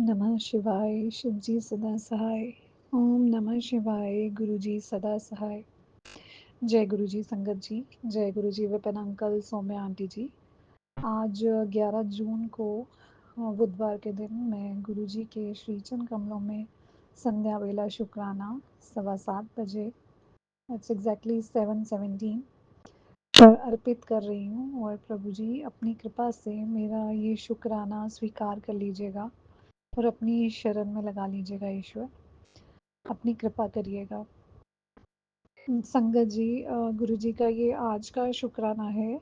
नमः शिवाय, शिव जी सदा सहाय। ओम नमः शिवाय, गुरु जी सदा सहाय। जय गुरु जी संगत जी, जय गुरु जी विपिन अंकल, सौम्या आंटी जी। आज 11 जून को बुधवार के दिन मैं गुरु जी के श्रीचरण कमलों में संध्या वेला शुक्राना 7:15 बजे, इट्स एग्जैक्टली 7:17 पर अर्पित कर रही हूँ। और प्रभु जी अपनी कृपा से मेरा ये शुक्राना स्वीकार कर लीजिएगा और अपनी शरण में लगा लीजिएगा। ईश्वर अपनी कृपा करिएगा। संगत जी, गुरु जी का ये आज का शुक्राना है।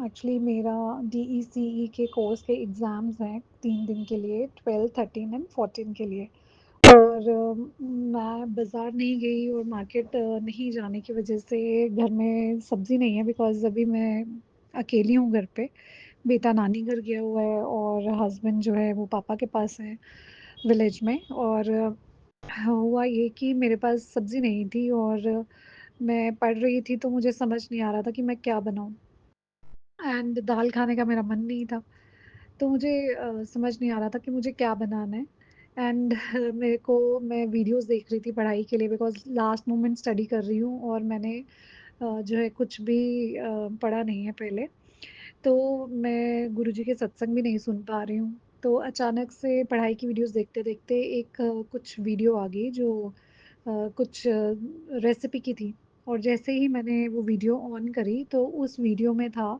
एक्चुअली मेरा DECE के कोर्स के एग्ज़ाम्स हैं 3 दिन के लिए, 12, 13 एंड 14 के लिए। और मैं बाज़ार नहीं गई और मार्केट नहीं जाने की वजह से घर में सब्ज़ी नहीं है, बिकॉज़ अभी मैं अकेली हूँ घर पे। बेटा नानी घर गया हुआ है और हस्बैंड जो है वो पापा के पास है विलेज में। और हुआ ये कि मेरे पास सब्ज़ी नहीं थी और मैं पढ़ रही थी, तो मुझे समझ नहीं आ रहा था कि मैं क्या बनाऊँ। एंड दाल खाने का मेरा मन नहीं था, तो मुझे समझ नहीं आ रहा था कि मुझे क्या बनाना है। एंड मैं वीडियोज़ देख रही थी पढ़ाई के लिए, बिकॉज़ लास्ट मोमेंट स्टडी कर रही हूँ और मैंने जो है कुछ भी पढ़ा नहीं है पहले। तो मैं गुरुजी के सत्संग भी नहीं सुन पा रही हूँ। तो अचानक से पढ़ाई की वीडियोज़ देखते-देखते एक कुछ वीडियो आ गई जो कुछ रेसिपी की थी। और जैसे ही मैंने वो वीडियो ऑन करी तो उस वीडियो में था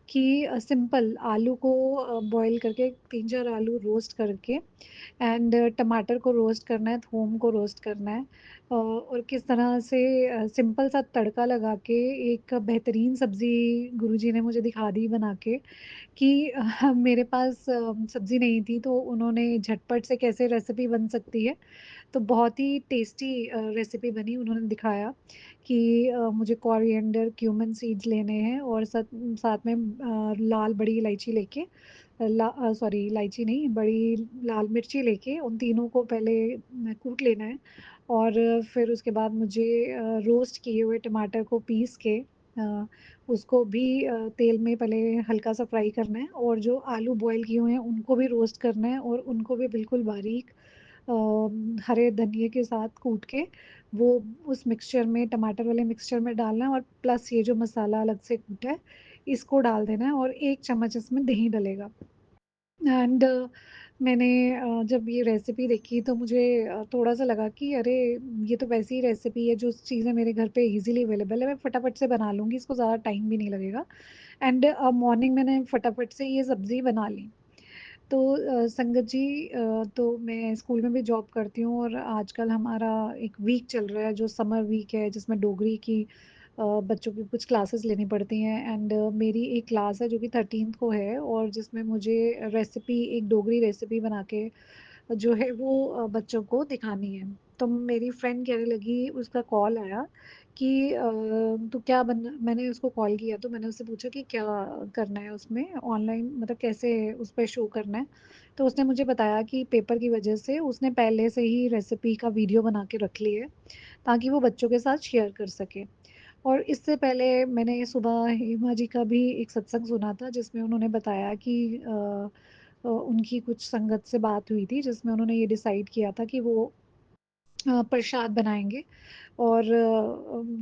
कि सिंपल आलू को बॉयल करके 3-4 आलू रोस्ट करके एंड टमाटर को रोस्ट करना है, थूम को रोस्ट करना है। और किस तरह से सिंपल सा तड़का लगा के एक बेहतरीन सब्ज़ी गुरुजी ने मुझे दिखा दी बना के कि मेरे पास सब्ज़ी नहीं थी, तो उन्होंने झटपट से कैसे रेसिपी बन सकती है, तो बहुत ही टेस्टी रेसिपी बनी। उन्होंने दिखाया कि मुझे कोरिएंडर, क्यूमन सीड्स लेने हैं और साथ में लाल बड़ी इलायची लेके सॉरी इलायची नहीं, बड़ी लाल मिर्ची लेके उन तीनों को पहले कूट लेना है। और फिर उसके बाद मुझे रोस्ट किए हुए टमाटर को पीस के उसको भी तेल में पहले हल्का सा फ्राई करना है, और जो आलू बॉयल किए हुए हैं उनको भी रोस्ट करना है और उनको भी बिल्कुल बारीक हरे धनिये के साथ कूट के वो उस मिक्सचर में, टमाटर वाले मिक्सचर में डालना है, और प्लस ये जो मसाला अलग से कूटा है इसको डाल देना है, और 1 चम्मच इसमें दही डलेगा। एंड मैंने जब ये रेसिपी देखी तो मुझे थोड़ा-सा लगा कि अरे! ये तो वैसी ही रेसिपी है जो चीज़ें मेरे घर पे ईज़िली अवेलेबल है, मैं फटाफट से बना लूँगी, इसको ज़्यादा टाइम भी नहीं लगेगा। एंड मॉर्निंग मैंने फटाफट से ये सब्ज़ी बना ली। तो संगत जी, तो मैं स्कूल में भी जॉब करती हूँ और आजकल हमारा एक वीक चल रहा है जो समर वीक है, जिसमें डोगरी की बच्चों की कुछ क्लासेस लेनी पड़ती हैं। एंड मेरी एक क्लास है जो कि 13th को है, और जिसमें मुझे रेसिपी, एक डोगरी रेसिपी बना के जो है वो बच्चों को दिखानी है। तो मेरी फ्रेंड कहने लगी, उसका कॉल आया कि "तू क्या बन"। मैंने उसको कॉल किया तो मैंने उससे पूछा कि क्या करना है उसमें, ऑनलाइन मतलब कैसे उस पे शो करना है? तो उसने मुझे बताया कि पेपर की वजह से उसने पहले से ही रेसिपी का वीडियो बना के रख ली है, ताकि वो बच्चों के साथ शेयर कर सके। और इससे पहले मैंने सुबह हेमा जी का भी एक सत्संग सुना था, जिसमें उन्होंने बताया कि उनकी कुछ संगत से बात हुई थी, जिसमें उन्होंने ये डिसाइड किया था कि वो प्रसाद बनाएँगे और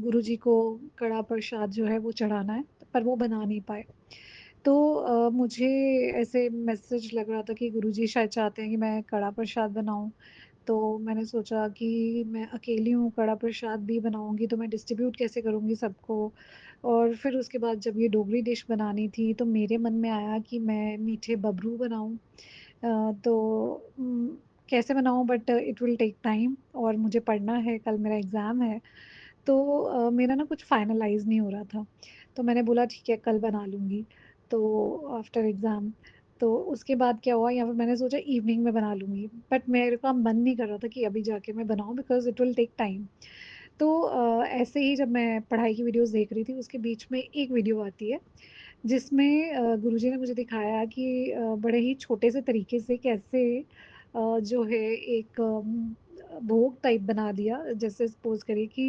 गुरुजी को कड़ा प्रसाद जो है वो चढ़ाना है, पर वो बना नहीं पाए। तो मुझे ऐसे मैसेज लग रहा था कि गुरुजी शायद चाहते हैं कि मैं कड़ा प्रसाद बनाऊँ। तो मैंने सोचा कि मैं अकेली हूँ, कड़ा प्रसाद भी बनाऊँगी तो मैं डिस्ट्रीब्यूट कैसे करूँगी सबको? और फिर उसके बाद जब ये डोगरी डिश बनानी थी, तो मेरे मन में आया कि मैं मीठे बबरू बनाऊँ। तो कैसे बनाऊँ, but it will take time और मुझे पढ़ना है, कल मेरा एग्ज़ाम है। तो मेरा ना कुछ फाइनलाइज़ नहीं हो रहा था। तो मैंने बोला ठीक है कल बना लूँगी, तो आफ्टर एग्ज़ाम। तो उसके बाद क्या हुआ, या फिर मैंने सोचा इवनिंग में बना लूँगी, बट मेरे का मन नहीं कर रहा था कि अभी जाके मैं बनाऊँ, because it will take time. तो ऐसे ही जब मैं पढ़ाई की वीडियोज़ देख रही थी, उसके बीच में एक वीडियो आती है, जिसमें गुरुजी ने मुझे दिखाया कि बड़े ही छोटे से तरीके से कैसे जो है एक भोग टाइप बना दिया। जैसे सपोज़ करिए कि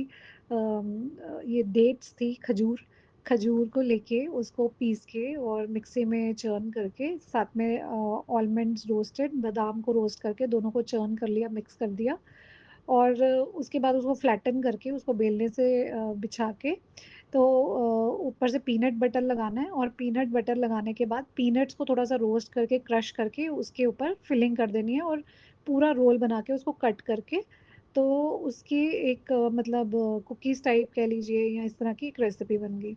ये डेट्स थी, खजूर, खजूर को लेके उसको पीस के और मिक्सी में चर्न करके साथ में आलमंड्स रोस्टेड बादाम को रोस्ट करके दोनों को चर्न कर लिया, मिक्स कर दिया और उसके बाद उसको फ्लैटन करके उसको बेलने से बिछा के तो ऊपर से पीनट बटर लगाना है और पीनट बटर लगाने के बाद पीनट्स को थोड़ा-सा रोस्ट करके क्रश करके उसके ऊपर फिलिंग कर देनी है और पूरा रोल बना के उसको कट करके तो उसकी एक मतलब कुकीज़ टाइप कह लीजिए या इस तरह की एक रेसिपी बन गई।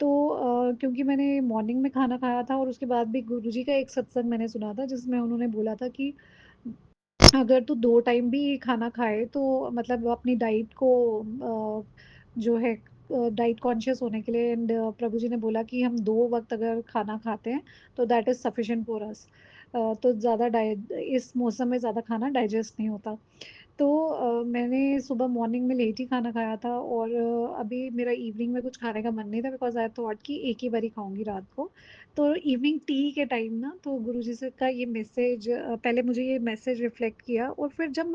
तो क्योंकि मैंने मॉर्निंग में खाना खाया था और उसके बाद भी गुरुजी का एक सत्संग मैंने सुना था जिसमें उन्होंने बोला था कि अगर तू 2 टाइम भी खाना खाए तो मतलब अपनी डाइट को जो है डाइट कॉन्शियस होने के लिए एंड प्रभु जी ने बोला कि हम 2 वक़्त अगर खाना खाते हैं तो that is sufficient for us. तो ज़्यादा डाइ इस मौसम में ज़्यादा खाना डाइजेस्ट नहीं होता। तो मैंने सुबह मॉर्निंग में लेट ही खाना खाया था और अभी मेरा इवनिंग में कुछ खाने का मन नहीं था बिकॉज़ आई थॉट कि एक ही बारी खाऊँगी रात को। तो इवनिंग टी के टाइम ना तो गुरुजी से का ये मैसेज पहले मुझे ये मैसेज रिफ्लेक्ट किया और फिर जब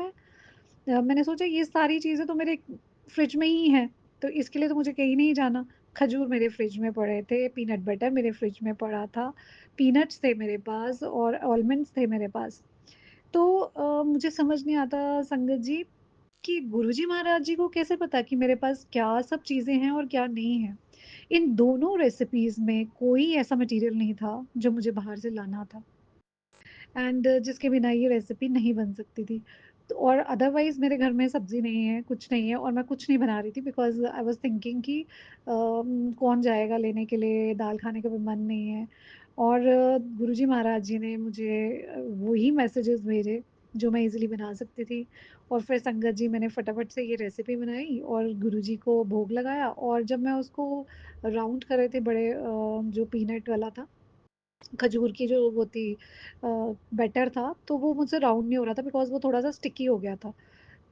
मैंने सोचा ये सारी चीज़ें तो मेरे फ्रिज में ही हैं, तो इसके लिए तो मुझे कहीं नहीं जाना। खजूर मेरे फ्रिज में पड़े थे, पीनट बटर मेरे फ्रिज में पड़ा था, पीनट्स थे मेरे पास और आलमंड्स थे मेरे पास। तो मुझे समझ नहीं आता संगत जी कि गुरुजी महाराज जी को कैसे पता कि मेरे पास क्या सब चीज़ें हैं और क्या नहीं है। इन दोनों रेसिपीज़ में कोई ऐसा मटेरियल नहीं था, जो मुझे बाहर से लाना था। एंड जिसके बिना ये रेसिपी नहीं बन सकती थी। तो और अदरवाइज़ मेरे घर में सब्ज़ी नहीं है, कुछ नहीं है और मैं कुछ नहीं बना रही थी बिकॉज़ आई वाज़ थिंकिंग कि कौन जाएगा लेने के लिए, दाल खाने का भी मन नहीं है। और गुरुजी महाराज जी ने मुझे वही मैसेजेस भेजे, जो मैं ईज़िली बना सकती थी और फिर संगत जी मैंने फटाफट से ये रेसिपी बनाई और गुरुजी को भोग लगाया और जब मैं उसको राउंड कर रहे थे बड़े जो पीनट वाला था खजूर की जो वो थी बैटर था, तो वो मुझसे राउंड नहीं हो रहा था बिकॉज़ वो थोड़ा-सा स्टिकी हो गया था।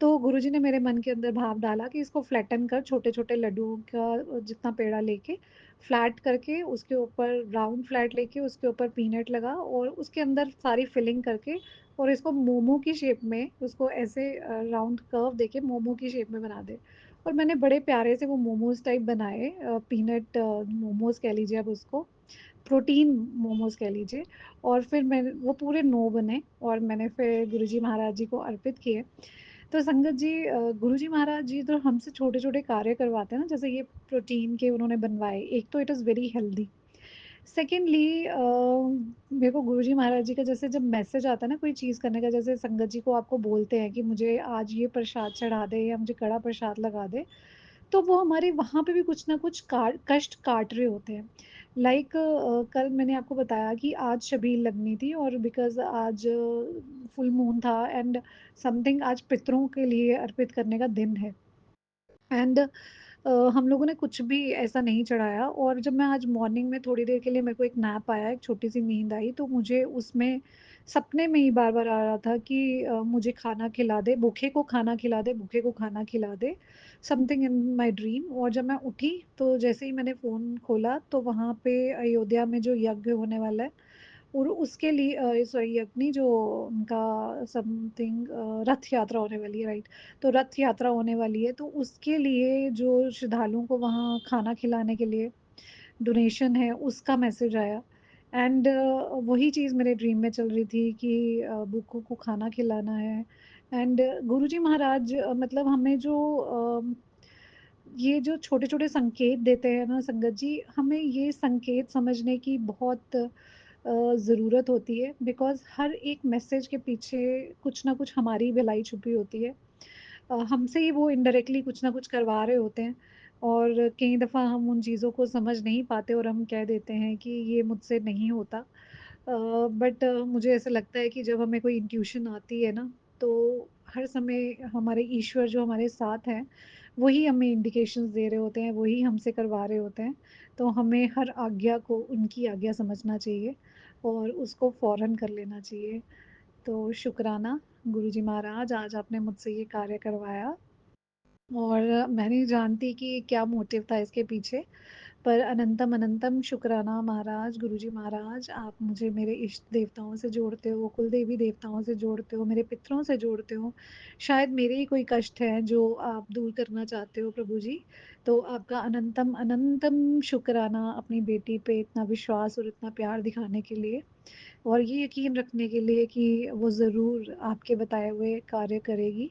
तो गुरुजी ने मेरे मन के अंदर भाव डाला कि इसको फ्लैटन कर छोटे-छोटे लड्डुओं का जितना पेड़ा लेके फ्लैट करके उसके ऊपर राउंड फ्लैट लेके उसके ऊपर पीनट लगा और उसके अंदर सारी फिलिंग करके और इसको मोमो की शेप में उसको ऐसे राउंड कर्व देके मोमो की शेप में बना दे। और मैंने बड़े प्यारे से वो मोमोज़ टाइप बनाए पीनट मोमोज़ कह लीजिए आप उसको। प्रोटीन मोमोज़ कह लीजिए और फिर मैं वो पूरे 9 बने और मैंने फिर गुरुजी महाराज जी को अर्पित किए। तो संगत जी गुरुजी महाराज जी तो हमसे छोटे-छोटे कार्य करवाते हैं ना, जैसे ये प्रोटीन के उन्होंने बनवाए, एक तो it is very healthy. Secondly मेरे को गुरुजी महाराज जी का जैसे जब मैसेज आता है ना कोई चीज़ करने का, जैसे संगत जी को आपको बोलते हैं कि मुझे आज ये प्रसाद चढ़ा दे या मुझे कड़ा प्रसाद लगा दे, तो वो हमारे वहाँ पे भी कुछ ना कुछ कष्ट काट रहे होते हैं। लाइक कल मैंने आपको बताया कि आज शबील लगनी थी और बिकॉज़ आज फुल मून था एंड समथिंग आज पितरों के लिए अर्पित करने का दिन है। एंड हम लोगों ने कुछ भी ऐसा नहीं चढ़ाया और जब मैं आज मॉर्निंग में थोड़ी देर के लिए मेरे को एक नैप आया, एक छोटी-सी नींद आई, तो मुझे उसमें सपने में ही बार-बार आ रहा था कि मुझे खाना खिला दे, भूखे को खाना खिला दे, भूखे को खाना खिला दे, समथिंग इन माय ड्रीम। और जब मैं उठी, तो जैसे ही मैंने फ़ोन खोला, तो वहाँ पे अयोध्या में जो यज्ञ होने वाला है और उसके लिए सॉरी यज्ञ जो उनका समथिंग रथ यात्रा होने वाली है, राइट। तो रथ यात्रा होने वाली है तो उसके लिए जो श्रद्धालुओं को वहाँ खाना खिलाने के लिए डोनेशन है उसका मैसेज आया एंड वही चीज़ मेरे ड्रीम में चल रही थी कि भूखों को खाना खिलाना है एंड गुरुजी महाराज मतलब हमें जो ये जो छोटे-छोटे संकेत देते हैं ना संगत जी, हमें ये संकेत समझने की बहुत ज़रूरत होती है बिकॉज़ हर एक मैसेज के पीछे कुछ ना कुछ हमारी भलाई छुपी होती है। हमसे ही वो इनडायरेक्टली कुछ ना कुछ करवा रहे होते हैं और कई दफ़ा हम उन चीज़ों को समझ नहीं पाते और हम कह देते हैं कि ये मुझसे नहीं होता। बट मुझे ऐसा लगता है कि जब हमें कोई इंट्यूशन आती है ना, तो हर समय हमारे ईश्वर जो हमारे साथ हैं, वही हमें इंडिकेशंस दे रहे होते हैं, वही हमसे करवा रहे होते हैं। तो हमें हर आज्ञा को उनकी आज्ञा समझना चाहिए और उसको फ़ौरन कर लेना चाहिए। तो शुक्राना गुरुजी महाराज, आज आपने मुझसे ये कार्य करवाया और मैं नहीं जानती कि क्या मोटिव था इसके पीछे। पर अनंतम अनंतम शुक्राना महाराज, गुरुजी महाराज, आप मुझे मेरे इष्ट देवताओं से जोड़ते हो, कुल देवी देवताओं से जोड़ते हो, मेरे पितरों से जोड़ते हो। शायद मेरे ही कोई कष्ट है जो आप दूर करना चाहते हो प्रभु जी। तो आपका अनंतम अनंतम शुक्राना अपनी बेटी पे इतना विश्वास और इतना प्यार दिखाने के लिए, और ये यकीन रखने के लिए कि वो ज़रूर आपके बताए हुए कार्य करेगी।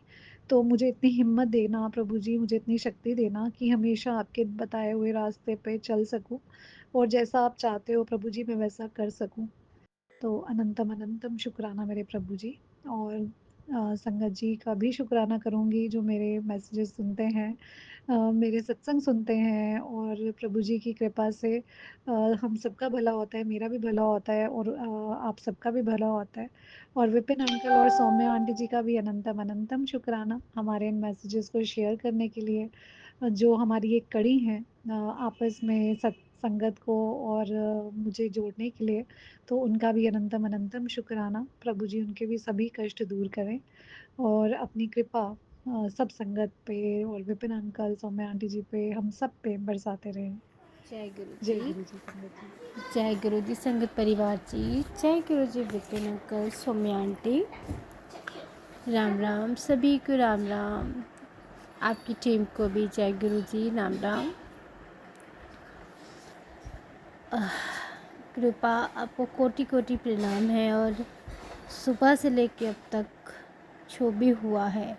तो मुझे इतनी हिम्मत देना प्रभु जी, मुझे इतनी शक्ति देना कि हमेशा आपके बताए हुए रास्ते पे चल सकूँ, और जैसा आप चाहते हो प्रभु जी मैं वैसा कर सकूँ। तो अनंतम अनंतम शुक्राना मेरे प्रभु जी। और संगत जी का भी शुक्राना करूँगी जो मेरे मैसेजेस सुनते हैं, मेरे सत्संग सुनते हैं, और प्रभु जी की कृपा से हम सबका भला होता है, मेरा भी भला होता है, और आप सबका भी भला होता है। और विपिन अंकल और सौम्या आंटी जी का भी अनंतम अनंतम शुक्राना हमारे इन मैसेजेस को शेयर करने के लिए, जो हमारी एक कड़ी है आपस में संगत को और मुझे जोड़ने के लिए। तो उनका भी अनंतम अनंतम शुक्राना, प्रभु जी उनके भी सभी कष्ट दूर करें और अपनी कृपा सब संगत पे और विपिन अंकल, सौम्या आंटी जी पे, हम सब पे बरसाते रहें। जय गुरु जय जी। गुरु जी संगत जी। जय गुरु जी संगत परिवार जी। जय गुरु जी विपिन अंकल, सौम्या आंटी। राम राम सभी को, राम राम। आपकी टीम को भी जय गुरु जी, राम राम। कृपा आपको कोटि कोटि प्रणाम है। और सुबह से लेकर अब तक जो भी हुआ है,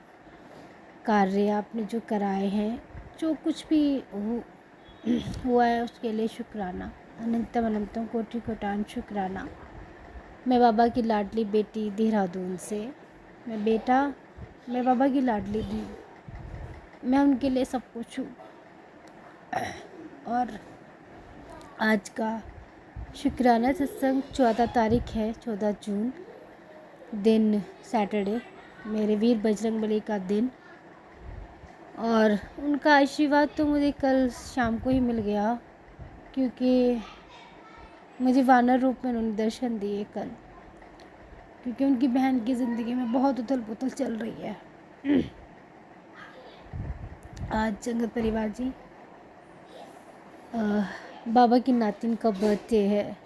कार्य आपने जो कराए हैं, जो कुछ भी हुआ है, उसके लिए शुक्राना, अनंतम अनंतम कोटि कोटान शुक्राना। मैं बाबा की लाडली बेटी देहरादून से, मैं बाबा की लाडली दी, मैं उनके लिए सब कुछ हूँ। और आज का शुक्राना सत्संग 14 तारीख है, 14 जून, दिन सैटरडे, मेरे वीर बजरंगबली का दिन। और उनका आशीर्वाद तो मुझे कल शाम को ही मिल गया, क्योंकि मुझे वानर रूप में उन्होंने दर्शन दिए कल, क्योंकि उनकी बहन की ज़िंदगी में बहुत उथल पुथल चल रही है। आज जंगत परिवार जी, बाबा की नातिन का बर्थडे है,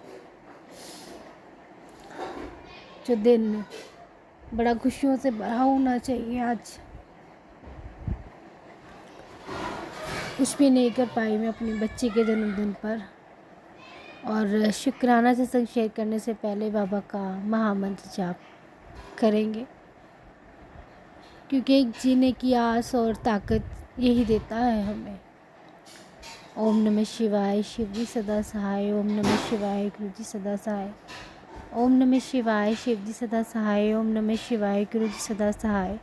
जो दिन बड़ा खुशियों से भरा होना चाहिए। आज कुछ भी नहीं कर पाई मैं अपनी बच्ची के जन्मदिन पर। और शुक्राना सत्संग शेयर करने से पहले बाबा का महामंत्र जाप करेंगे, क्योंकि एक जीने की आस और ताकत यही देता है हमें। ओम नमः शिवाय, शिव जी सदा सहाय। ओम नमः शिवाय, गुरु जी सदा सहाय। ओम नमः शिवाय, शिव जी सदा सहाय। ओम नमः शिवाय, गुरु जी सदा सहाय।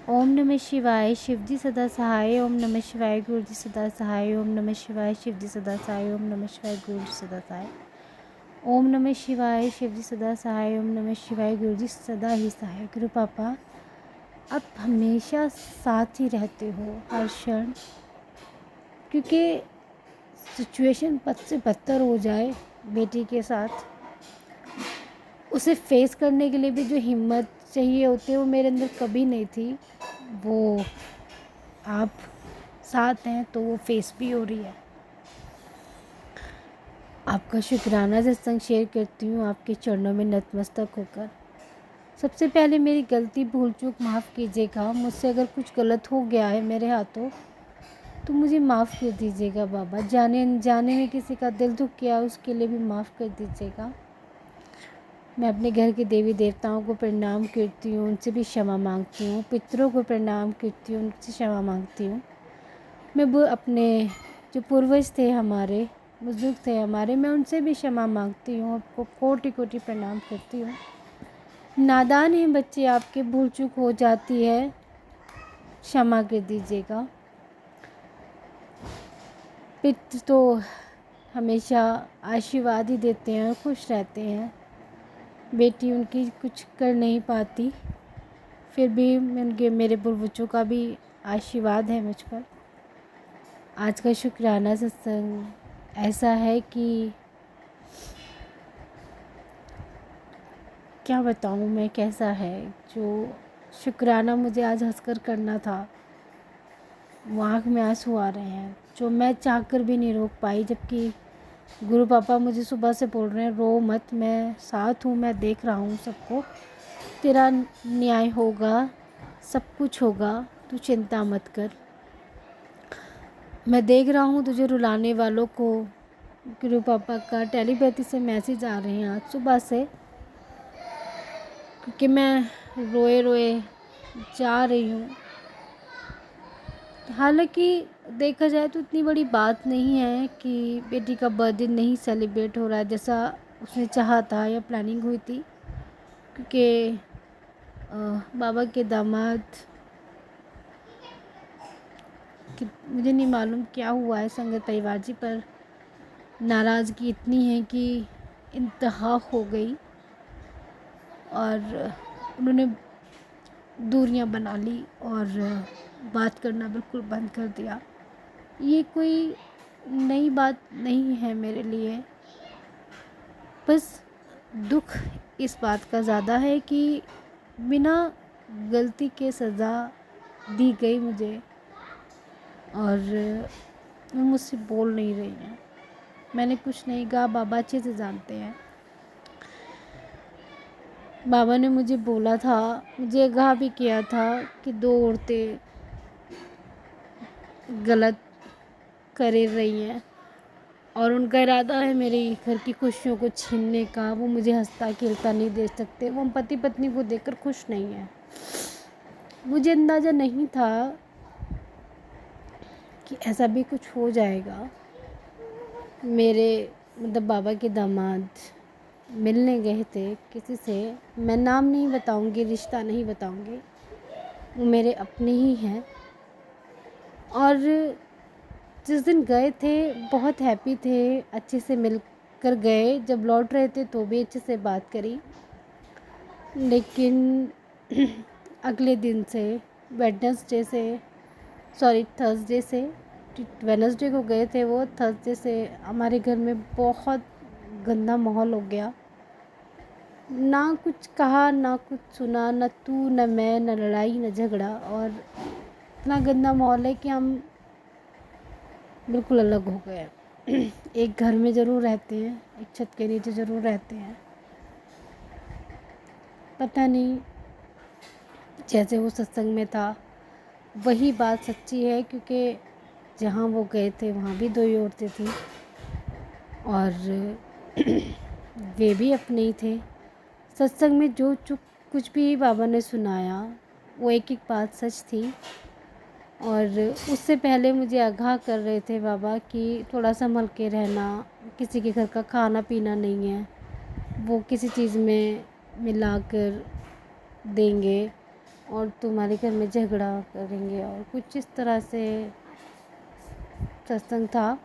ओम नमः शिवाय, शिव जी सदा सहाय। ओम नमः शिवाय, गुरु जी सदा सहाय। ओम नमः शिवाय, शिव जी सदा सहाय। ओम नमः शिवाय, गुरु जी सदा सहाय। ओम नमः शिवाय, शिव जी सदा सहाय। ओम नमः शिवाय, गुरु जी सदा ही सहाय। गुरु पापा, आप हमेशा साथ ही रहते हो हर क्षण, क्योंकि सिचुएशन बद से बदतर हो जाए बेटी के साथ, उसे फेस करने के लिए भी जो हिम्मत चाहिए होती है, वो मेरे अंदर कभी नहीं थी। वो आप साथ हैं तो वो फेस भी हो रही है। आपका शुक्राना सत्संग शेयर करती हूँ आपके चरणों में नतमस्तक होकर। सबसे पहले मेरी गलती भूल चूक माफ़ कीजिएगा। मुझसे अगर कुछ गलत हो गया है मेरे हाथों, तो मुझे माफ़ कर दीजिएगा बाबा। जाने अनजाने में किसी का दिल दुख किया, उसके लिए भी माफ़ कर दीजिएगा। मैं अपने घर के देवी देवताओं को प्रणाम करती हूँ, उनसे भी क्षमा मांगती हूँ। पितरों को प्रणाम करती हूँ, उनसे क्षमा मांगती हूँ। मैं वो अपने जो पूर्वज थे, हमारे बुजुर्ग थे हमारे, मैं उनसे भी क्षमा मांगती हूँ। आपको कोटि कोटि प्रणाम करती हूँ। नादान हैं बच्चे आपके, भूल चूक हो जाती है, क्षमा कर दीजिएगा। पितृ तो हमेशा आशीर्वाद ही देते हैं और खुश रहते हैं। बेटी उनकी कुछ कर नहीं पाती, फिर भी उनके मेरे पूर्वजों का भी आशीर्वाद है मुझ पर। आज का शुक्राना सत्संग ऐसा है कि क्या बताऊँ मैं कैसा है। जो शुक्राना मुझे आज हंसकर करना था, वो आँख में आंसू आ रहे हैं जो मैं चाहकर भी नहीं रोक पाई, जबकि गुरु पापा मुझे सुबह से बोल रहे हैं रो मत, मैं साथ हूँ, मैं देख रहा हूँ सबको, तेरा न्याय होगा, सब कुछ होगा, तू चिंता मत कर। मैं देख रहा हूँ तुझे रुलाने वालों को। गुरु पापा का टेलीपैथी से मैसेज आ रहे हैं आज सुबह से, क्योंकि मैं रोए रोए जा रही हूँ। हालांकि देखा जाए तो इतनी बड़ी बात नहीं है कि बेटी का बर्थडे नहीं सेलिब्रेट हो रहा है जैसा उसने चाहा था या प्लानिंग हुई थी, क्योंकि बाबा के दामाद कि मुझे नहीं मालूम क्या हुआ है संगत परिवार जी, पर नाराज़गी इतनी है कि इंतहा हो गई और उन्होंने दूरियां बना ली और बात करना बिल्कुल बंद कर दिया। ये कोई नई बात नहीं है मेरे लिए, बस दुख इस बात का ज़्यादा है कि बिना गलती के सज़ा दी गई मुझे और वो मुझसे बोल नहीं रही हैं। मैंने कुछ नहीं कहा, बाबा अच्छे से जानते हैं। बाबा ने मुझे बोला था, मुझे आगाह भी किया था कि दो औरतें गलत कर रही हैं और उनका इरादा है मेरे घर की खुशियों को छीनने का। वो मुझे हंसता खेलता नहीं देख सकते, वो पति पत्नी को देखकर खुश नहीं है। मुझे अंदाज़ा नहीं था कि ऐसा भी कुछ हो जाएगा। मेरे मतलब बाबा के दामाद मिलने गए थे किसी से, मैं नाम नहीं बताऊंगी, रिश्ता नहीं बताऊंगी, वो मेरे अपने ही हैं। और जिस दिन गए थे बहुत हैप्पी थे, अच्छे से मिल कर गए। जब लौट रहे थे तो भी अच्छे से बात करी, लेकिन अगले दिन से थर्सडे से वेडनेसडे को गए थे वो, थर्सडे से हमारे घर में बहुत गंदा माहौल हो गया। ना कुछ कहा, ना कुछ सुना, न तू न मैं, न लड़ाई न झगड़ा, और इतना गंदा माहौल है कि हम बिल्कुल अलग हो गए। एक घर में ज़रूर रहते हैं, एक छत के नीचे ज़रूर रहते हैं। पता नहीं, जैसे वो सत्संग में था वही बात सच्ची है, क्योंकि जहाँ वो गए थे वहाँ भी दो ही औरतें थी और वे भी अपने ही थे। सत्संग में जो चुप कुछ भी बाबा ने सुनाया वो एक एक बात सच थी। और उससे पहले मुझे आगाह कर रहे थे बाबा कि थोड़ा संभल के रहना, किसी के घर का खाना पीना नहीं है, वो किसी चीज़ में मिला कर देंगे और तुम्हारे घर में झगड़ा करेंगे, और कुछ इस तरह से सत्संग था।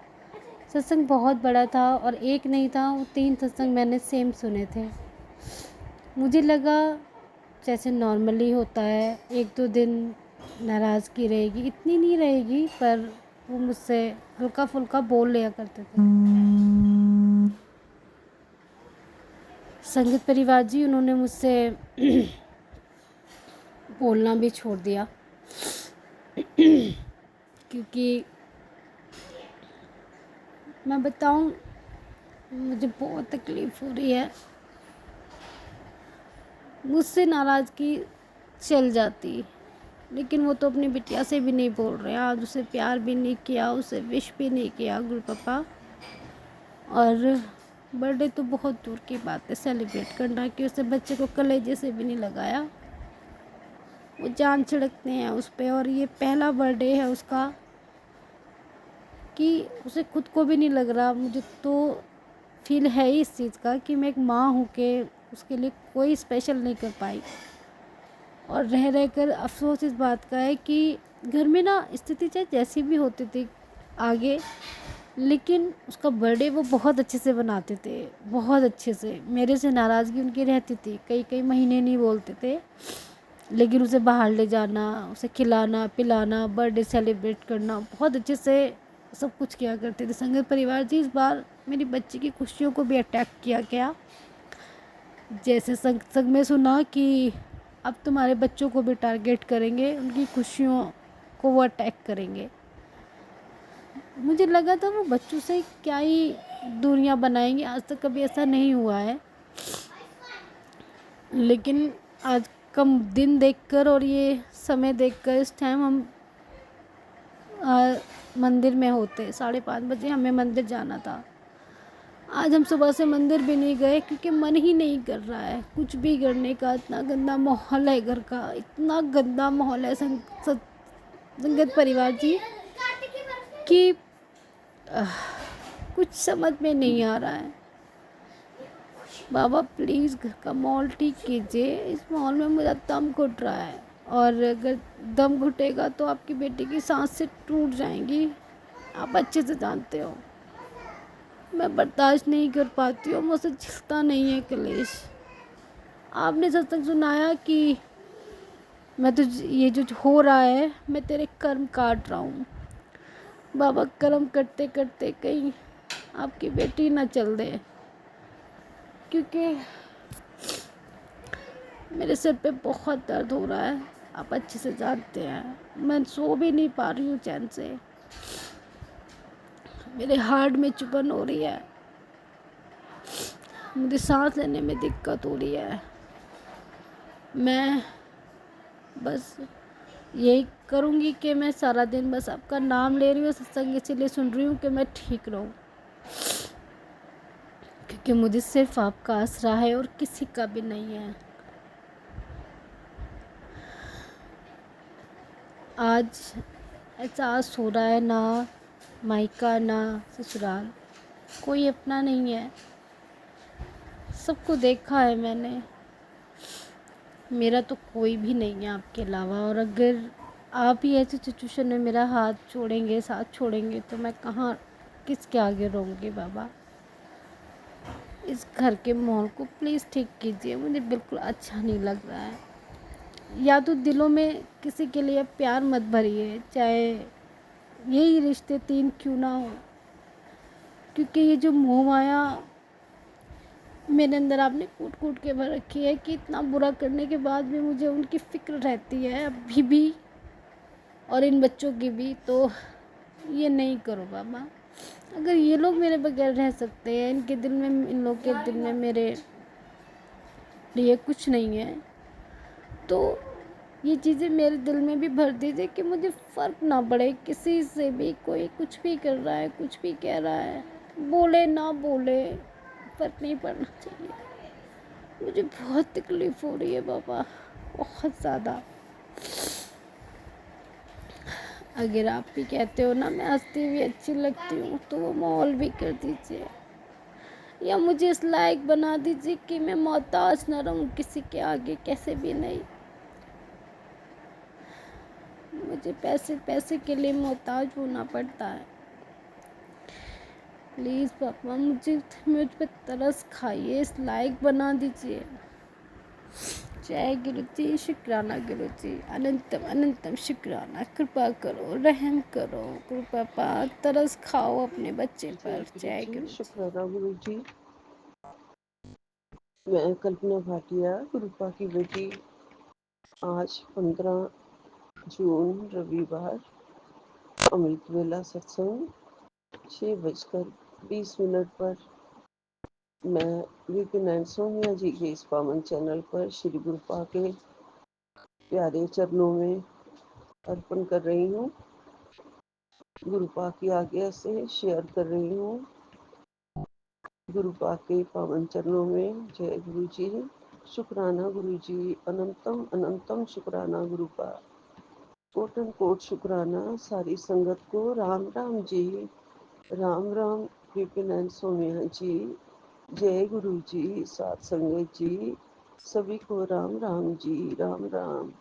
सत्संग बहुत बड़ा था और एक नहीं था, वो 3 सत्संग मैंने सेम सुने थे। मुझे लगा जैसे नॉर्मली होता है, 1-2 दिन नाराज़गी रहेगी, इतनी नहीं रहेगी, पर वो मुझसे हल्का फुल्का बोल लिया करते थे। संगत परिवार जी, उन्होंने मुझसे बोलना भी छोड़ दिया क्योंकि मैं बताऊं, मुझे बहुत तकलीफ़ हो रही है। मुझसे नाराज़गी चल जाती, लेकिन वो तो अपनी बिटिया से भी नहीं बोल रहे हैं। आज उसे प्यार भी नहीं किया, उसे विश भी नहीं किया गुरु पापा। और बर्थडे तो बहुत दूर की बात है सेलिब्रेट करना, कि उसे बच्चे को कलेजे से भी नहीं लगाया। वो जान छिड़कते हैं उस पर, और ये पहला बर्थडे है उसका कि उसे खुद को भी नहीं लग रहा। मुझे तो फील है ही इस चीज़ का कि मैं एक माँ हूँ के उसके लिए कोई स्पेशल नहीं कर पाई। और रह रह कर अफसोस इस बात का है कि घर में ना स्थिति चाहे जैसी भी होती थी आगे, लेकिन उसका बर्थडे वो बहुत अच्छे से बनाते थे, बहुत अच्छे से। मेरे से नाराज़गी उनकी रहती थी, कई कई महीने नहीं बोलते थे, लेकिन उसे बाहर ले जाना, उसे खिलाना पिलाना, बर्थडे सेलिब्रेट करना, बहुत अच्छे से सब कुछ किया करते थे। संगत परिवार जी, इस बार मेरी बच्ची की खुशियों को भी अटैक किया गया। जैसे संग में सुना कि अब तुम्हारे बच्चों को भी टारगेट करेंगे, उनकी खुशियों को वो अटैक करेंगे। मुझे लगा था वो बच्चों से क्या ही दूरियां बनाएंगे, आज तक कभी ऐसा नहीं हुआ है। लेकिन आज कम दिन देखकर और ये समय देखकर इस टाइम हम मंदिर में होते 5:30 बजे हमें मंदिर जाना था। आज हम सुबह से मंदिर भी नहीं गए क्योंकि मन ही नहीं कर रहा है कुछ भी करने का। इतना गंदा माहौल है घर का, इतना गंदा माहौल है संगत परिवार जी कि कुछ समझ में नहीं आ रहा है। बाबा प्लीज़ घर का माहौल ठीक कीजिए, इस माहौल में मेरा दम घुट रहा है और अगर दम घुटेगा तो आपकी बेटी की सांस से टूट जाएंगी, आप अच्छे से जानते हो। मैं बर्दाश्त नहीं कर पाती हूँ, मुझसे झिलता नहीं है कलेश। आपने सत्संग सुनाया कि मैं तो ये जो हो रहा है मैं तेरे कर्म काट रहा हूँ। बाबा कर्म करते करते कहीं आपकी बेटी ना चल दे, क्योंकि मेरे सिर पे बहुत दर्द हो रहा है, आप अच्छे से जानते हैं। मैं सो भी नहीं पा रही हूँ चैन से, मेरे हार्ट में चुभन हो रही है, मुझे सांस लेने में दिक्कत हो रही है। मैं बस यही करूँगी कि मैं सारा दिन बस आपका नाम ले रही हूँ, सत्संग इसीलिए सुन रही हूँ कि मैं ठीक रहूँ, क्योंकि मुझे सिर्फ आपका आसरा है और किसी का भी नहीं है। आज एहसास हो रहा है ना मायका ना ससुराल, कोई अपना नहीं है। सबको देखा है मैंने, मेरा तो कोई भी नहीं है आपके अलावा। और अगर आप ही ऐसी सिचुएशन में मेरा हाथ छोड़ेंगे, साथ छोड़ेंगे, तो मैं कहाँ किसके आगे रहूँगी। बाबा इस घर के माहौल को प्लीज़ ठीक कीजिए, मुझे बिल्कुल अच्छा नहीं लग रहा है। या तो दिलों में किसी के लिए प्यार मत भरिए, चाहे यही रिश्ते 3 क्यों ना हो, क्योंकि ये जो मोह माया मेरे अंदर आपने कूट कूट के भर रखी है कि इतना बुरा करने के बाद भी मुझे उनकी फ़िक्र रहती है अभी भी, और इन बच्चों की भी। तो ये नहीं करो बाबा। अगर ये लोग मेरे बगैर रह सकते हैं, इनके दिल में, इन लोग के दिल में मेरे लिए कुछ नहीं है, तो ये चीज़ें मेरे दिल में भी भर दीजिए कि मुझे फ़र्क ना पड़े किसी से भी। कोई कुछ भी कर रहा है, कुछ भी कह रहा है, बोले ना बोले, फ़र्क नहीं पड़ना चाहिए। मुझे बहुत तकलीफ़ हो रही है बाबा, बहुत ज़्यादा। अगर आप भी कहते हो ना मैं हंसती हुई अच्छी लगती हूँ, तो वो माहौल भी कर दीजिए, या मुझे इस लायक बना दीजिए कि मैं मोहताज न रहूँ किसी के आगे, कैसे भी नहीं। मुझे पैसे पैसे के लिए मोहताज होना पड़ता है। प्लीज़ पापा मुझ पे तरस खाइए, इस लायक बना दीजिए। जय गुरु जी, शुक्राना गुरु जी, अनंतम अनंतम शुक्राना। कृपा करो, रहम करो, कृपा पा तरस खाओ अपने बच्चे पर। जय गुरु जी। शुक्राना गुरु जी। मैं कल्पना भाटिया, गुरुपा की बेटी। आज 15 जून रविवार, अमृत वेला सत्संग 6:20 पर मैं वीपी सोनिया जी के इस पावन चैनल पर श्री गुरुपा के प्यारे चरणों में अर्पण कर रही हूँ। गुरुपा की आज्ञा से शेयर कर रही हूँ। गुरुपा के पावन चरणों में जय गुरु जी। शुक्राना गुरु जी, अनंतम अनंतम शुक्राना गुरुपा। कोटन कोट शुक्राना सारी संगत को। राम राम जी, राम राम विपिन सोनिया जी, जय गुरु जी, सात संगत जी, सभी को राम राम जी, राम राम।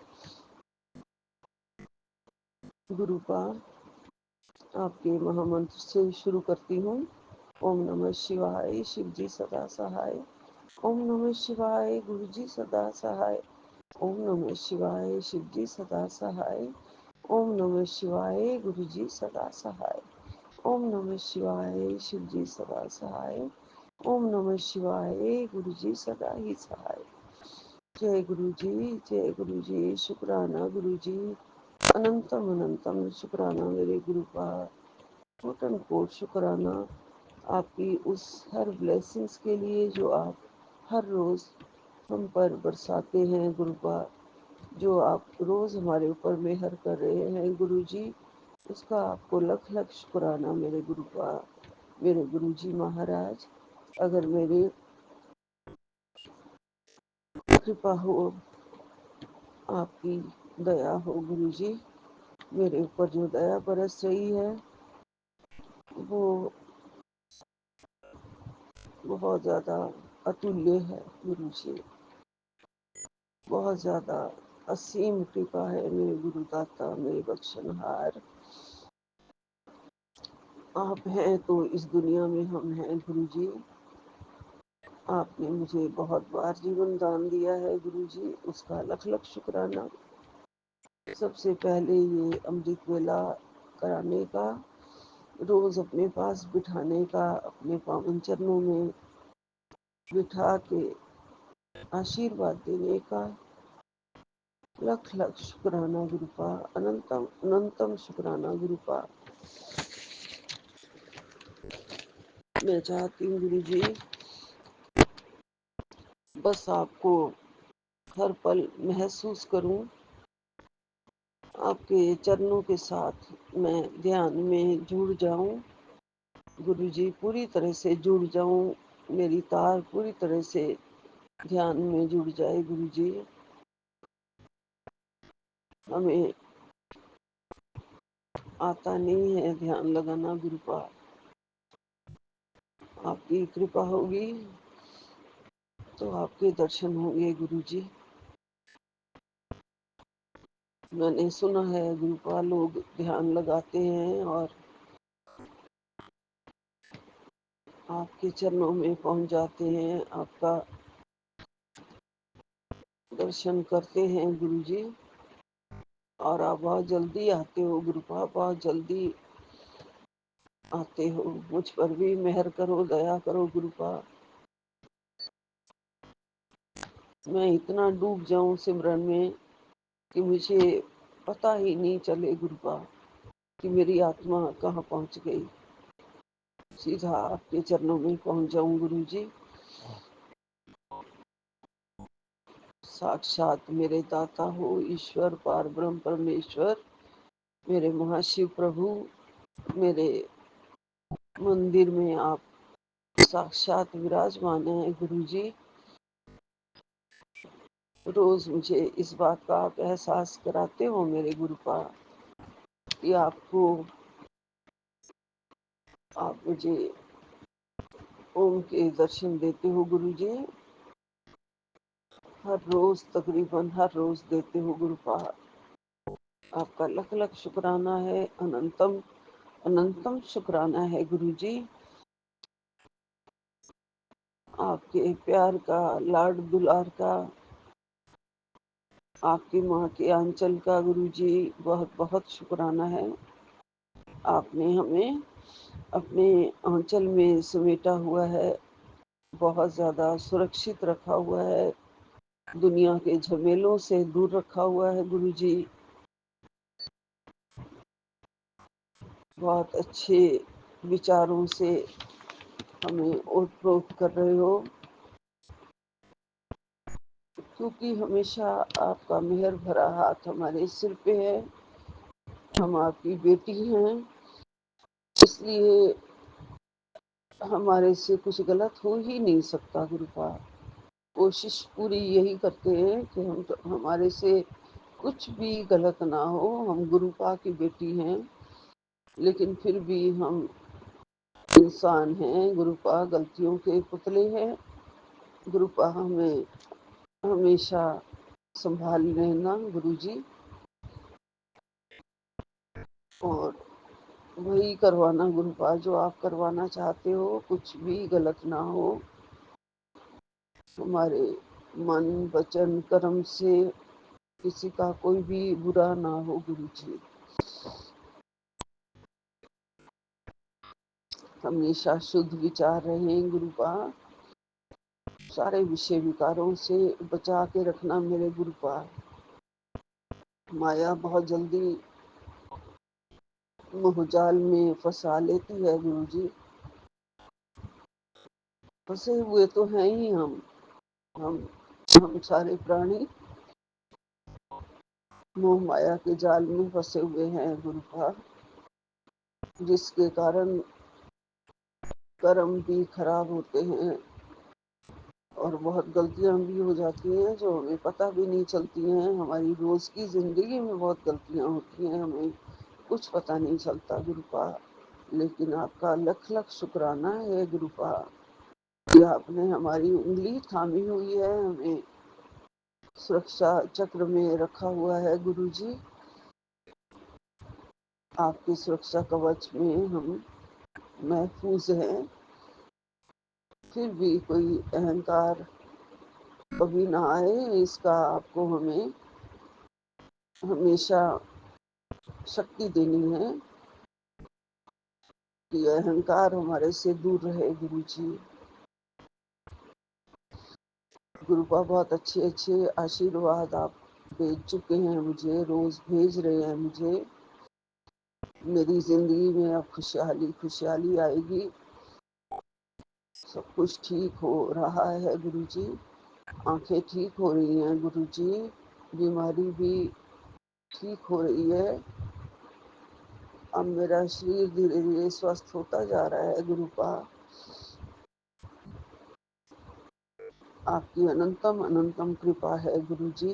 गुरुपा आपके महामंत्र से शुरू करती हूँ। ओम नमः शिवाय, शिव जी सदा सहाय। ओम नमः शिवाय, गुरु जी सदा सहाय। ओम नमः शिवाय, शिव जी सदा सहाय। ओम नमः शिवाय, गुरु जी सदा सहाय। ओम नमः शिवाय, शिव जी सदा सहाय। ओम नमः शिवाय, गुरु जी सदा ही सहाय। जय गुरु जी, जय गुरु जी। शुक्राना गुरु जी, अनंतम अनंतम शुक्राना मेरे गुरु का, कोटन कोट शुक्राना आपकी उस हर ब्लेसिंग्स के लिए जो आप हर रोज़ हम पर बरसाते हैं गुरु का, जो आप रोज़ हमारे ऊपर मेहर कर रहे हैं गुरु जी, उसका आपको लख लख शुक्राना मेरे गुरु का। मेरे गुरु जी महाराज, अगर मेरी कृपा हो, आपकी दया हो गुरु जी, मेरे ऊपर जो दया बरस रही है वो बहुत ज़्यादा अतुल्य है गुरु जी, बहुत ज़्यादा असीम कृपा है मेरे गुरुदाता, मेरे बख्शनहार। आप हैं तो इस दुनिया में हम हैं गुरु जी। आपने मुझे बहुत बार जीवन दान दिया है गुरु जी, उसका लख लख शुक्राना। सबसे पहले ये अमृत वेला कराने का, रोज अपने पास बिठाने का, अपने पावन चरणों में बिठा के आशीर्वाद देने का, लख लख शुक्राना गुरु का, अनंतम अनंतम शुक्राना गुरु का। मैं चाहती हूँ गुरु जी, बस आपको हर पल महसूस करूं, आपके चरणों के साथ मैं ध्यान में जुड़ जाऊं गुरु जी, पूरी तरह से जुड़ जाऊं, मेरी तार पूरी तरह से ध्यान में जुड़ जाए गुरु जी। हमें आता नहीं है ध्यान लगाना गुरु का, आपकी कृपा होगी तो आपके दर्शन होंगे गुरु जी। मैंने सुना है गुरु का, लोग ध्यान लगाते हैं और आपके चरणों में पहुंच जाते हैं, आपका दर्शन करते हैं गुरु जी, और आप बहुत जल्दी आते हो गुरु का, बहुत जल्दी आते हो। मुझ पर भी मेहर करो, दया करो गुरु का। मैं इतना डूब जाऊं सिमरन में कि मुझे पता ही नहीं चले गुरु का कि मेरी आत्मा कहाँ पहुंच गई। सीधा आपके चरणों में पहुंच जाऊं गुरु जी। साक्षात मेरे दाता हो ईश्वर, पार ब्रह्म परमेश्वर, मेरे महाशिव प्रभु, मेरे मंदिर में आप साक्षात विराजमान है गुरु जी। रोज मुझे इस बात का आप एहसास कराते हो मेरे गुरु का कि आप मुझे ओम के दर्शन देते हो गुरु जी। हर रोज, तकरीबन हर रोज देते हो गुरु का। आपका लख लख शुक्राना है, अनंतम अनंतम शुक्राना है गुरु जी। आपके प्यार का, लाड दुलार का, आपकी माँ के आंचल का गुरु जी बहुत बहुत शुक्राना है। आपने हमें अपने आंचल में समेटा हुआ है, बहुत ज़्यादा सुरक्षित रखा हुआ है, दुनिया के झमेलों से दूर रखा हुआ है गुरु जी। बहुत अच्छे विचारों से हमें ओतप्रोत कर रहे हो, क्योंकि हमेशा आपका मेहर भरा हाथ हमारे सिर पे है। हम आपकी बेटी हैं, इसलिए हमारे से कुछ गलत हो ही नहीं सकता गुरु का। कोशिश पूरी यही करते हैं कि हमारे से कुछ भी गलत ना हो। हम गुरु पा की बेटी हैं, लेकिन फिर भी हम इंसान हैं, गुरु पा गलतियों के पुतले हैं। गुरु पा हमें हमेशा संभाल लेना गुरु जी, और वही करवाना गुरु पा जो आप करवाना चाहते हो। कुछ भी गलत ना हो हमारे मन वचन कर्म से, किसी का कोई भी बुरा ना हो गुरु जी। हमेशा शुद्ध विचार रहे गुरु का, सारे विषय विकारों से बचा के रखना मेरे गुरु का। माया बहुत जल्दी मोहजाल में फंसा लेती है गुरुजी। फंसे हुए तो हैं ही हम हम सारे प्राणी मोह माया के जाल में फंसे हुए हैं गुरुपा, जिसके कारण कर्म भी खराब होते हैं और बहुत गलतियां भी हो जाती हैं जो हमें पता भी नहीं चलती हैं। हमारी रोज की जिंदगी में बहुत गलतियां होती हैं, हमें कुछ पता नहीं चलता गुरुपा। लेकिन आपका लख लख शुक्राना है गुरुपा कि आपने हमारी उंगली थामी हुई है, हमें सुरक्षा चक्र में रखा हुआ है गुरुजी। आपकी सुरक्षा कवच में हम महफूज हैं। फिर भी कोई अहंकार कभी ना आए, इसका आपको हमें हमेशा शक्ति देनी है कि अहंकार हमारे से दूर रहे गुरुजी। गुरुपा बहुत अच्छे अच्छे आशीर्वाद आप भेज चुके हैं मुझे, रोज भेज रहे हैं मुझे। मेरी जिंदगी में अब खुशहाली खुशहाली आएगी, सब कुछ ठीक हो रहा है गुरुजी। आंखें ठीक हो रही हैं गुरुजी, बीमारी भी ठीक हो रही है। अब मेरा शरीर धीरे धीरे स्वस्थ होता जा रहा है गुरुपा। आपकी अनंतम अनंतम कृपा है गुरुजी।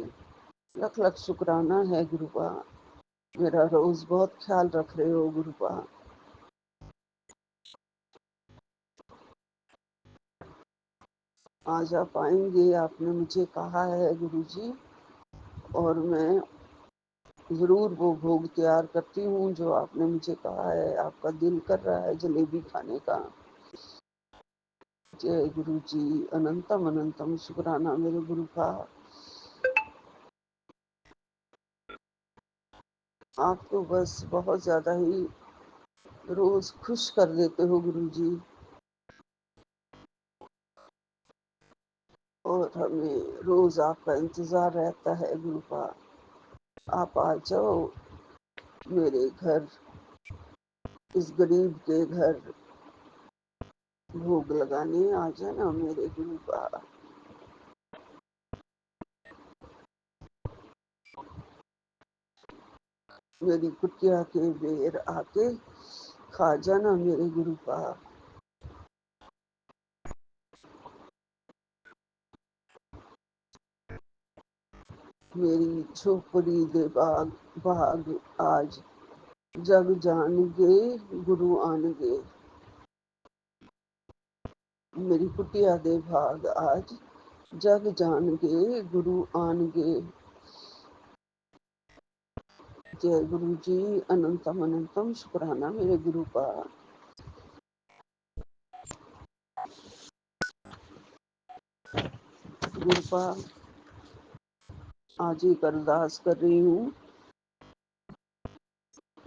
लख लख शुक्राना है गुरुपा, मेरा रोज बहुत ख्याल रख रहे हो गुरुपा। आज आप आएंगे, आपने मुझे कहा है गुरुजी, और मैं जरूर वो भोग तैयार करती हूँ जो आपने मुझे कहा है। आपका दिल कर रहा है जलेबी खाने का। जय गुरु जी, अनंतम अनंतम शुक्राना मेरे गुरु का। आप तो बस बहुत ज्यादा ही रोज खुश कर देते हो गुरु जी, और हमें रोज आपका इंतजार रहता है गुरु का। आप आ जाओ मेरे घर, इस गरीब के घर भोग लगाने आ जाना मेरे गुरु का। मेरी कुटिया के बेर आके खा जाना मेरे गुरु का। मेरी झोपड़ी दे बाग बाग आज जग जान गुरु आनगे। मेरी कुटिया दे भाग आज जग जान गुरु आनगे। जय गुरु जी, अनंतम अनंतम शुक्राना मेरे गुरु का। गुरु का आज एक अरदास कर रही हूँ।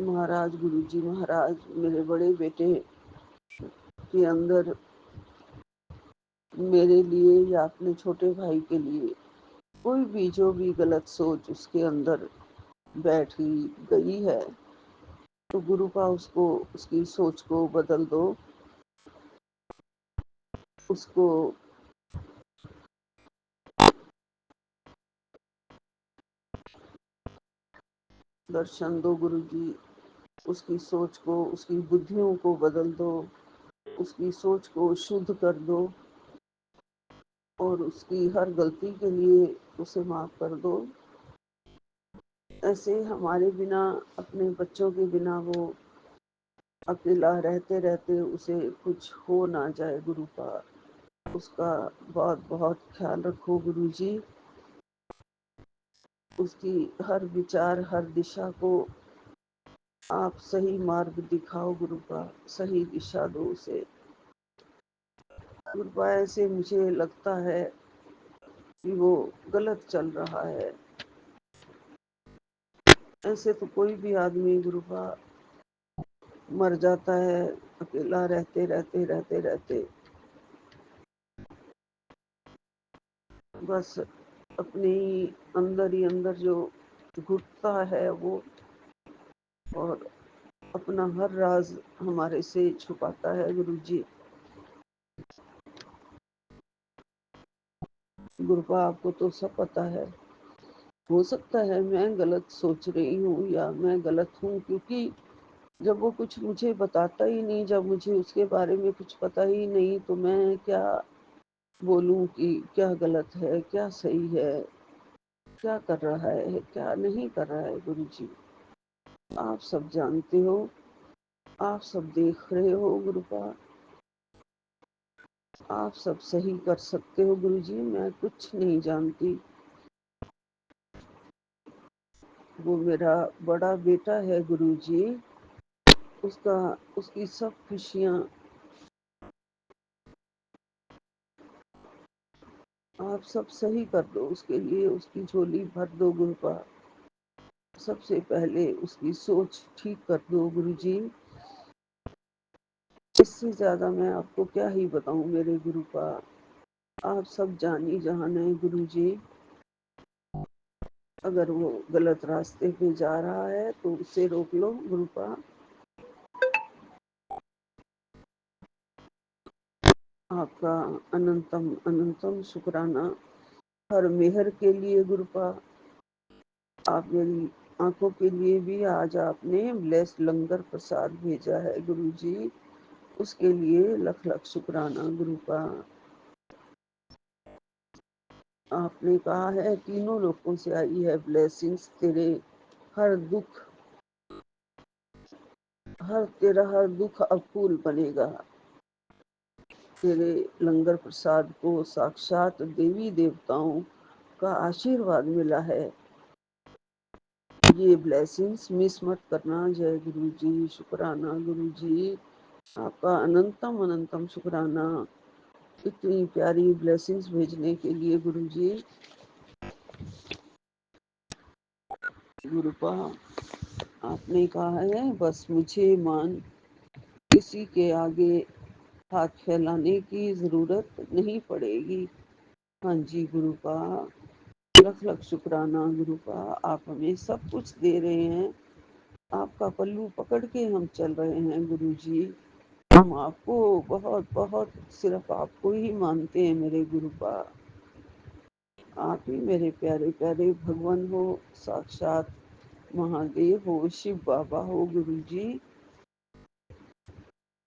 महाराज गुरु जी महाराज, मेरे बड़े बेटे के अंदर मेरे लिए या अपने छोटे भाई के लिए कोई भी जो भी गलत सोच उसके अंदर बैठ गई है, तो गुरु का उसको उसकी सोच को बदल दो, उसको दर्शन दो गुरु जी। उसकी सोच को, उसकी बुद्धियों को बदल दो, उसकी सोच को शुद्ध कर दो, और उसकी हर गलती के लिए उसे माफ कर दो। ऐसे हमारे बिना, अपने बच्चों के बिना वो अकेला रहते रहते उसे कुछ हो ना जाए गुरु का, उसका बहुत बहुत ख्याल रखो गुरु जी। उसकी हर विचार, हर दिशा को आप सही मार्ग दिखाओ गुरु का, सही दिशा दो उसे गुरु का। ऐसे मुझे लगता है कि वो गलत चल रहा है। ऐसे तो कोई भी आदमी गुरु का मर जाता है अकेला रहते रहते रहते रहते, बस अपने ही अंदर जो घुटता है वो, और अपना हर राज हमारे से छुपाता है गुरु जी। गुरुपा आपको तो सब पता है। हो सकता है मैं गलत सोच रही हूँ या मैं गलत हूँ, क्योंकि जब वो कुछ मुझे बताता ही नहीं, जब मुझे उसके बारे में कुछ पता ही नहीं, तो मैं क्या बोलूं कि क्या गलत है, क्या सही है, क्या कर रहा है, क्या नहीं कर रहा है। गुरु जी आप सब जानते हो, आप सब देख रहे हो गुरुपा, आप सब सही कर सकते हो गुरु जी, मैं कुछ नहीं जानती। वो मेरा बड़ा बेटा है गुरु जी, उसका उसकी सब खुशियाँ आप सब सही कर दो, उसके लिए उसकी झोली भर दो गुरुपा। सबसे पहले उसकी सोच ठीक कर दो गुरु जी। इससे ज्यादा मैं आपको क्या ही बताऊं मेरे गुरुपा, आप सब जानी जहान है गुरु जी। अगर वो गलत रास्ते पे जा रहा है तो उसे रोक लो गुरुपा। आपका अनंतम अनंतम शुक्राना हर मेहर के लिए गुरुपा। आप मेरी आंखों के लिए भी आज आपने ब्लेस्ड लंगर प्रसाद भेजा है गुरु जी, उसके लिए लख लख शुक्राना गुरुपा। आपने कहा है तीनों लोगों से आई है ब्लेसिंग्स, तेरे हर दुख तेरा हर दुख अब फूल बनेगा। तेरे लंगर प्रसाद को साक्षात देवी देवताओं का आशीर्वाद मिला है। ये ब्लेसिंग्स मिस मत करना। जय गुरु जी, शुक्राना गुरु जी, आपका अनंतम अनंतम शुक्राना इतनी प्यारी ब्लेसिंग्स भेजने के लिए गुरु जी। गुरुपा आपने कहा है बस मुझे मान, किसी के आगे हाथ फैलाने की जरूरत नहीं पड़ेगी। हाँ जी गुरुपा, लख लख शुक्राना गुरुपा, आप हमें सब कुछ दे रहे हैं। आपका पल्लू पकड़ के हम चल रहे हैं गुरु जी। हम आपको बहुत बहुत सिर्फ आपको ही मानते हैं मेरे गुरुपा। आप ही मेरे प्यारे प्यारे भगवान हो, साक्षात महादेव हो, शिव बाबा हो गुरु जी।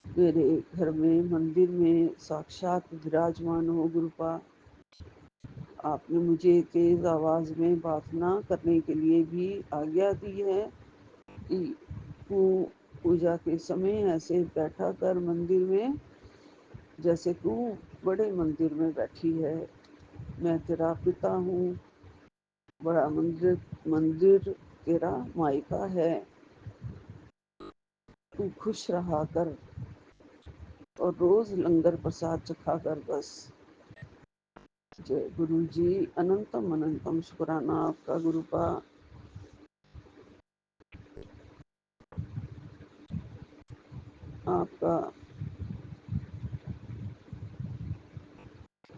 मेरे घर में मंदिर में साक्षात विराजमान हो गुरुपा। आपने मुझे तेज आवाज में बात ना करने के लिए भी आज्ञा दी है कि तू पूजा के समय ऐसे बैठा कर मंदिर में, जैसे तू बड़े मंदिर में बैठी है। मैं तेरा पिता हूँ, बड़ा मंदिर मंदिर तेरा मायका है। तू खुश रहा कर और रोज लंगर प्रसाद चखा कर बस। जय गुरु जी, अनंतम अनंतम शुक्राना आपका गुरुपा। आपका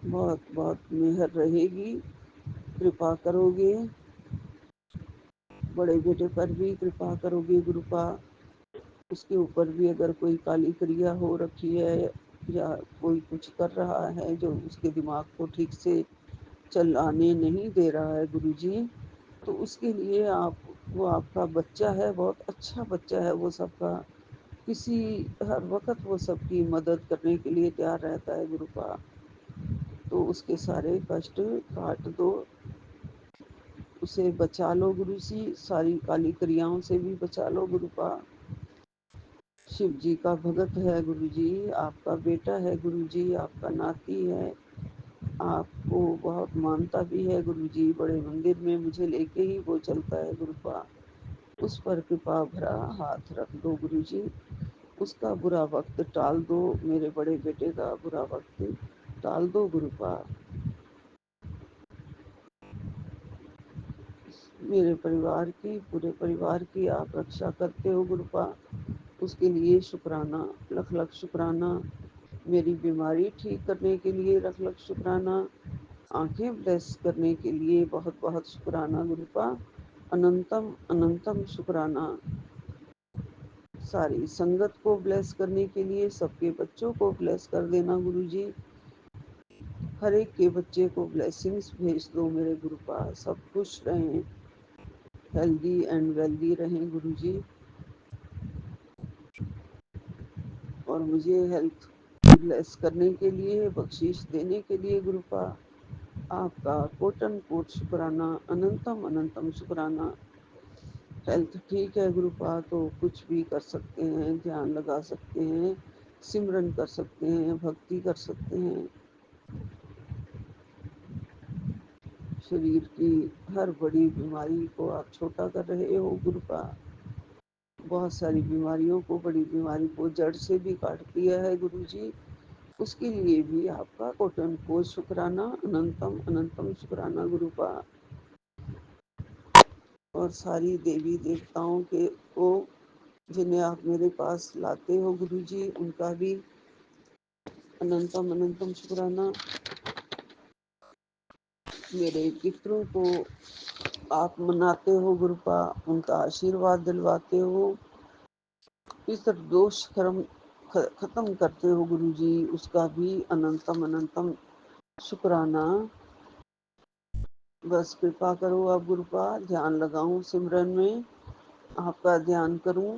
बहुत बहुत मेहर रहेगी, कृपा करोगे, बड़े बेटे पर भी कृपा करोगे गुरुपा। उसके ऊपर भी अगर कोई काली क्रिया हो रखी है या कोई कुछ कर रहा है जो उसके दिमाग को ठीक से चलाने नहीं दे रहा है गुरु जी, तो उसके लिए आप, वो आपका बच्चा है, बहुत अच्छा बच्चा है वो सबका, किसी हर वक्त वो सबकी मदद करने के लिए तैयार रहता है गुरुपा। तो उसके सारे कष्ट काट दो, उसे बचा लो गुरु जी, सारी काली क्रियाओं से भी बचा लो गुरुपा। शिव जी का भगत है गुरु जी, आपका बेटा है गुरु जी, आपका नाती है, आपको बहुत मानता भी है गुरु जी। बड़े मंदिर में मुझे लेके ही वो चलता है गुरुपा। उस पर कृपा भरा हाथ रख दो गुरु जी, उसका बुरा वक्त टाल दो, मेरे बड़े बेटे का बुरा वक्त टाल दो गुरुपा। मेरे परिवार की, पूरे परिवार की आप रक्षा करते हो गुरुपा, उसके लिए शुक्राना, लख लख शुक्राना। मेरी बीमारी ठीक करने के लिए लख लख शुक्राना, आंखें ब्लेस करने के लिए बहुत बहुत शुक्राना गुरुपा। अनंतम अनंतम शुक्राना। सारी संगत को ब्लेस करने के लिए सबके बच्चों को ब्लेस कर देना गुरुजी। हर एक के बच्चे को ब्लेसिंग्स भेज दो मेरे गुरु पास। सब खुश रहें, हेल्दी एंड वेल्दी रहें गुरुजी। और मुझे हेल्थ ब्लेस करने के लिए, बख्शीश देने के लिए गुरुपा आपका कोटन कोट शुक्राना, अनंतम अनंतम शुक्राना। हेल्थ ठीक है गुरुपा तो कुछ भी कर सकते हैं, ध्यान लगा सकते हैं, सिमरन कर सकते हैं, भक्ति कर सकते हैं। शरीर की हर बड़ी बीमारी को आप छोटा कर रहे हो गुरुपा। बहुत सारी बीमारियों को, बड़ी बीमारी को जड़ से भी काट दिया है गुरुजी। उसके लिए भी आपका कोटन को शुक्राना, अनंतम अनंतम शुक्राना गुरुपा। और सारी देवी देवताओं के को जिन्हें आप मेरे पास लाते हो गुरुजी, उनका भी अनंतम अनंतम शुक्राना। मेरे पितरों को आप मनाते हो गुरुपा, उनका आशीर्वाद दिलवाते हो, पितर दोष कर्म खत्म करते हो गुरुजी, उसका भी अनंतम अनंतम शुक्राना। बस कृपा करो आप गुरुपा, ध्यान लगाऊं सिमरन में, आपका ध्यान करूं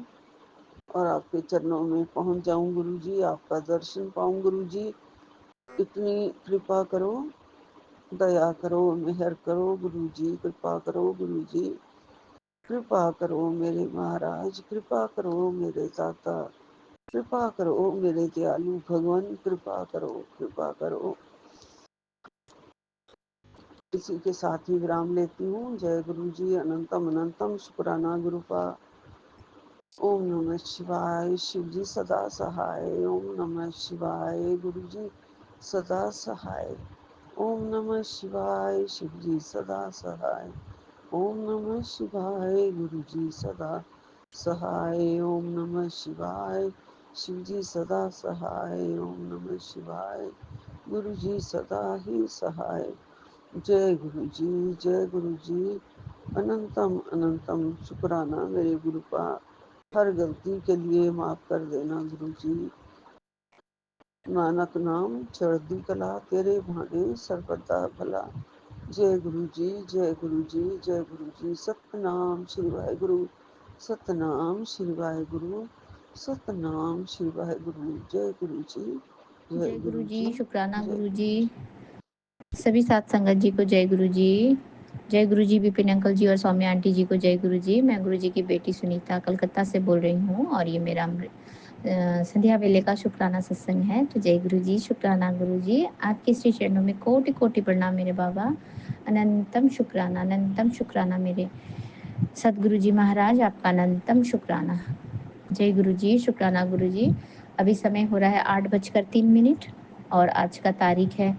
और आपके चरणों में पहुंच जाऊं गुरुजी, आपका दर्शन पाऊं गुरुजी। इतनी कृपा करो, दया करो, मेहर करो गुरुजी, कृपा करो गुरुजी। कृपा करो मेरे महाराज, कृपा करो मेरे दाता, कृपा करो मेरे दयालु भगवान, कृपा करो, कृपा करो। इसी के साथ ही विराम लेती हूँ। जय गुरु जी, अनंतम अनंतम शुक्राना गुरुपा। ओम नमः शिवाय, शिव जी सदा सहाय। ओम नमः शिवाय, गुरु जी सदा सहाय। ओम नमः शिवाय, शिव जी सदा सहाय। ओम नमः शिवाय, गुरु जी सदा सहाय। ओम नमः शिवाय, शिव जी सदा सहाय। ओम नमः शिवाय, गुरु जी सदा ही सहाय। जय गुरु जी, जय गुरु जी। अनंतम अनंतम शुक्राना मेरे गुरुपा। हर गलती के लिए माफ कर देना गुरु जी। नानक नाम चढ़दी कला, तेरे भाने सर्वदा भला। जय गुरु जी, जय गुरु जी, जय गुरु जी। सतनाम श्री वाहिगुरु, सतनाम श्री वाहिगुरु, सतनाम श्री वाहिगुरु। जय गुरु जी, जय जय गुरु गुरु जी, जी, शुक्राना जय गुरु गुरु जी। जी। सभी सात संगत जी को जय गुरु जी। जय गुरु जी विपिन अंकल जी और सौम्या आंटी जी को जय गुरु जी। मैं गुरु जी की बेटी सुनीता कलकत्ता से बोल रही हूँ और ये मेरा संध्या वेले का शुक्राना सत्संग है। तो जय गुरु जी, शुक्राना गुरु जी। आपके श्री चरणों में कोटि कोटि प्रणाम मेरे बाबा। अनंतम शुक्राना, अनंतम शुक्राना मेरे सदगुरु जी महाराज, आपका अनंतम शुक्राना। जय गुरु जी, शुक्राना गुरु जी। अभी समय हो रहा है 8:03 और आज का तारीख है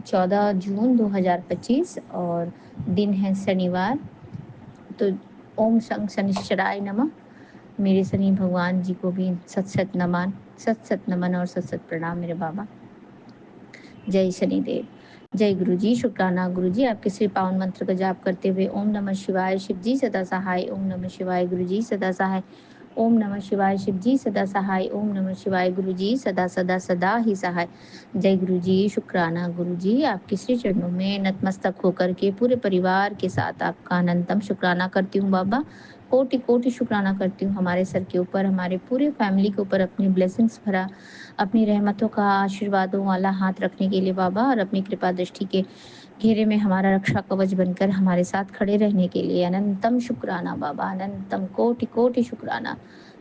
14 जून 2025 और दिन है शनिवार। तो ओम शं शनिश्चराय नमः। मेरे शनि भगवान जी को भी सत सत नमन, सत सत नमन और सत सत प्रणाम मेरे बाबा। जय शनिदेव। जय गुरु जी, शुक्राना गुरु जी। आपके श्री पावन मंत्र का जाप करते हुए ओम नमः शिवाय, शिव जी सदा सहाय। ओम नमः शिवाय, गुरु जी सदा सहाय। ओम नमः शिवाय, शिव जी सदा सहाय। ओम नमः शिवाय, गुरु जी सदा सदा सदा ही सहाय। जय गुरु जी, शुक्राना गुरु जी। आपके श्री चरणों में नतमस्तक होकर के पूरे परिवार के साथ आपका अनंतम शुक्राना करती हूँ बाबा। कोटि कोटि शुक्राना करती हूँ हमारे सर के ऊपर, हमारे पूरे फैमिली के ऊपर अपनी ब्लेसिंग्स भरा, अपनी रहमतों का आशीर्वादों वाला हाथ रखने के लिए बाबा, और अपनी कृपा दृष्टि के घेरे में हमारा रक्षा कवच बनकर हमारे साथ खड़े रहने के लिए अनंतम शुक्राना बाबा, अनंतम कोटि कोटि शुक्राना।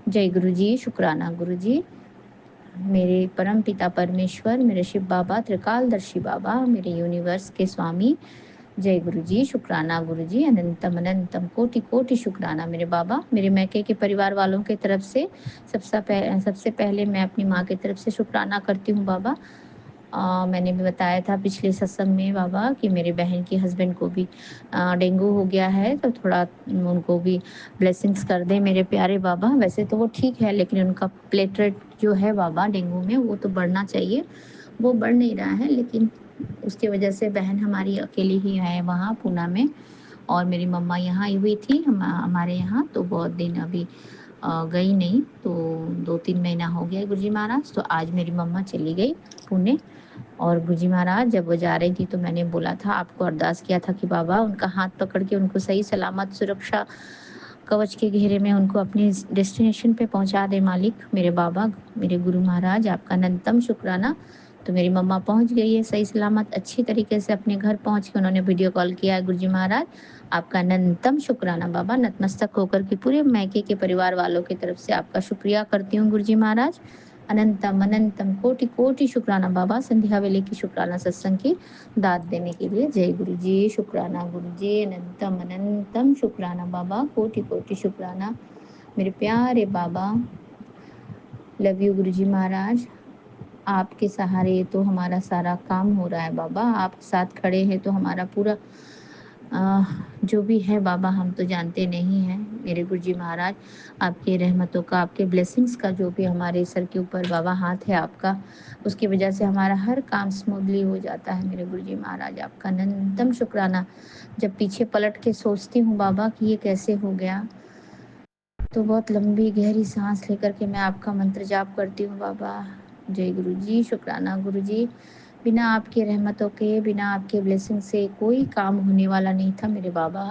जय गुरु जी, शुक्राना गुरु जी। मेरे परम पिता परमेश्वर, मेरे शिव बाबा, त्रिकालदर्शी बाबा, मेरे यूनिवर्स के स्वामी, जय गुरु जी, शुक्राना गुरु जी। अनंतम अनंतम कोटि कोटि शुक्राना मेरे बाबा। मेरे मैके के परिवार वालों के तरफ से सबसे पहले मैं अपनी माँ की तरफ से शुक्राना करती हूँ बाबा। मैंने भी बताया था पिछले सत्संग में बाबा कि मेरे बहन के हस्बैंड को भी डेंगू हो गया है, तो थोड़ा उनको भी ब्लेसिंग्स कर दें मेरे प्यारे बाबा। वैसे तो वो ठीक है, लेकिन उनका प्लेटलेट जो है बाबा डेंगू में, वो तो बढ़ना चाहिए, वो बढ़ नहीं रहा है, लेकिन उसकी वजह से बहन हमारी अकेली ही है वहाँ पूना में, और मेरी मम्मा यहाँ आई हुई थी हमारे यहाँ, तो बहुत दिन अभी गई नहीं, तो 2-3 महीना हो गया है गुरुजी महाराज। तो आज मेरी मम्मा चली गई पुणे, और गुरुजी महाराज जब वो जा रही थी तो मैंने बोला था, आपको अरदास किया था कि बाबा उनका हाथ पकड़ के उनको सही सलामत सुरक्षा कवच के घेरे में उनको अपनी डेस्टिनेशन पे पहुंचा दे मालिक। मेरे बाबा, मेरे गुरु महाराज, आपका अनंतम शुक्राना। तो मेरी मम्मा पहुंच गई है सही सलामत, अच्छी तरीके से अपने घर पहुंच के उन्होंने वीडियो कॉल किया है। गुरुजी महाराज आपका अनंतम शुक्राना बाबा, नतमस्तक होकर के पूरे मैके के परिवार वालों की तरफ से आपका शुक्रिया करती हूँ गुरुजी महाराज। अनंतम अनंतम कोटि कोटि शुक्राना बाबा, संध्या वेले की शुक्राना सत्संग की दाद देने के लिए। जय गुरु जी, शुक्राना गुरु जी, अनंतम अनंतम शुक्राना बाबा, कोटि कोटि शुक्राना मेरे प्यारे बाबा। लव यू गुरु जी महाराज, आपके सहारे तो हमारा सारा काम हो रहा है बाबा, आप साथ खड़े हैं तो हमारा पूरा जो भी है बाबा हम तो जानते नहीं हैं। मेरे गुरुजी महाराज आपके रहमतों का, आपके ब्लेसिंग्स का जो भी हमारे सर के ऊपर बाबा हाथ है आपका, उसकी वजह से हमारा हर काम स्मूथली हो जाता है। मेरे गुरुजी महाराज आपका अनंतम शुक्राना। जब पीछे पलट के सोचती हूँ बाबा कि ये कैसे हो गया, तो बहुत लंबी गहरी सांस लेकर के मैं आपका मंत्र जाप करती हूँ बाबा। जय गुरु जी, शुक्राना गुरु जी। बिना आपके रहमतों के, बिना आपके ब्लेसिंग से कोई काम होने वाला नहीं था मेरे बाबा।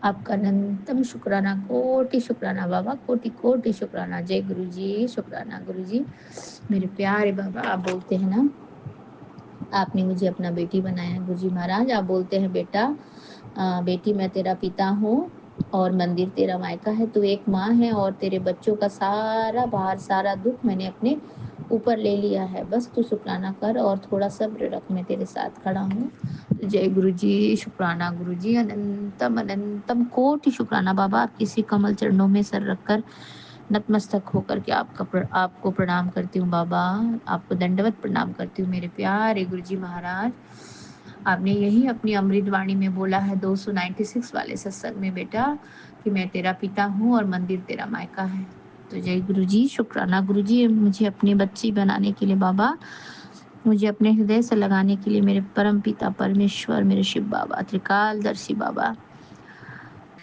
आपका अनंतम शुक्राना, कोटि शुक्राना बाबा, कोटि कोटि शुक्राना। जय गुरु जी, शुक्राना गुरु जी। मेरे प्यारे बाबा, आप बोलते हैं ना, आपने मुझे अपना बेटी बनाया गुरु जी महाराज। आप बोलते हैं बेटा, बेटी मैं तेरा पिता हूँ और मंदिर तेरा मायका है, तू एक माँ है और तेरे बच्चों का सारा भार, सारा दुख मैंने अपने ऊपर ले लिया है। बस तू शुक्राना कर और थोड़ा सब्र रख, मैं तेरे साथ खड़ा हूँ। जय गुरु जी, शुक्राना गुरु जी, अनंतम अनंतम कोटि शुक्राना बाबा। आप किसी कमल चरणों में सर रखकर नतमस्तक होकर के आपको प्रणाम करती हूँ बाबा, आपको दंडवत प्रणाम करती हूँ मेरे प्यारे गुरु जी महाराज। आपने यही अपनी अमृत वाणी में बोला है 296 वाले सत्संग में बेटा, कि मैं तेरा पिता हूँ और मंदिर तेरा मायका है। तो जय गुरु जी, शुक्राना गुरु जी। मुझे अपनी बच्ची बनाने के लिए बाबा, मुझे अपने हृदय से लगाने के लिए मेरे परम पिता परमेश्वर, मेरे शिव बाबा, त्रिकालदर्शी बाबा,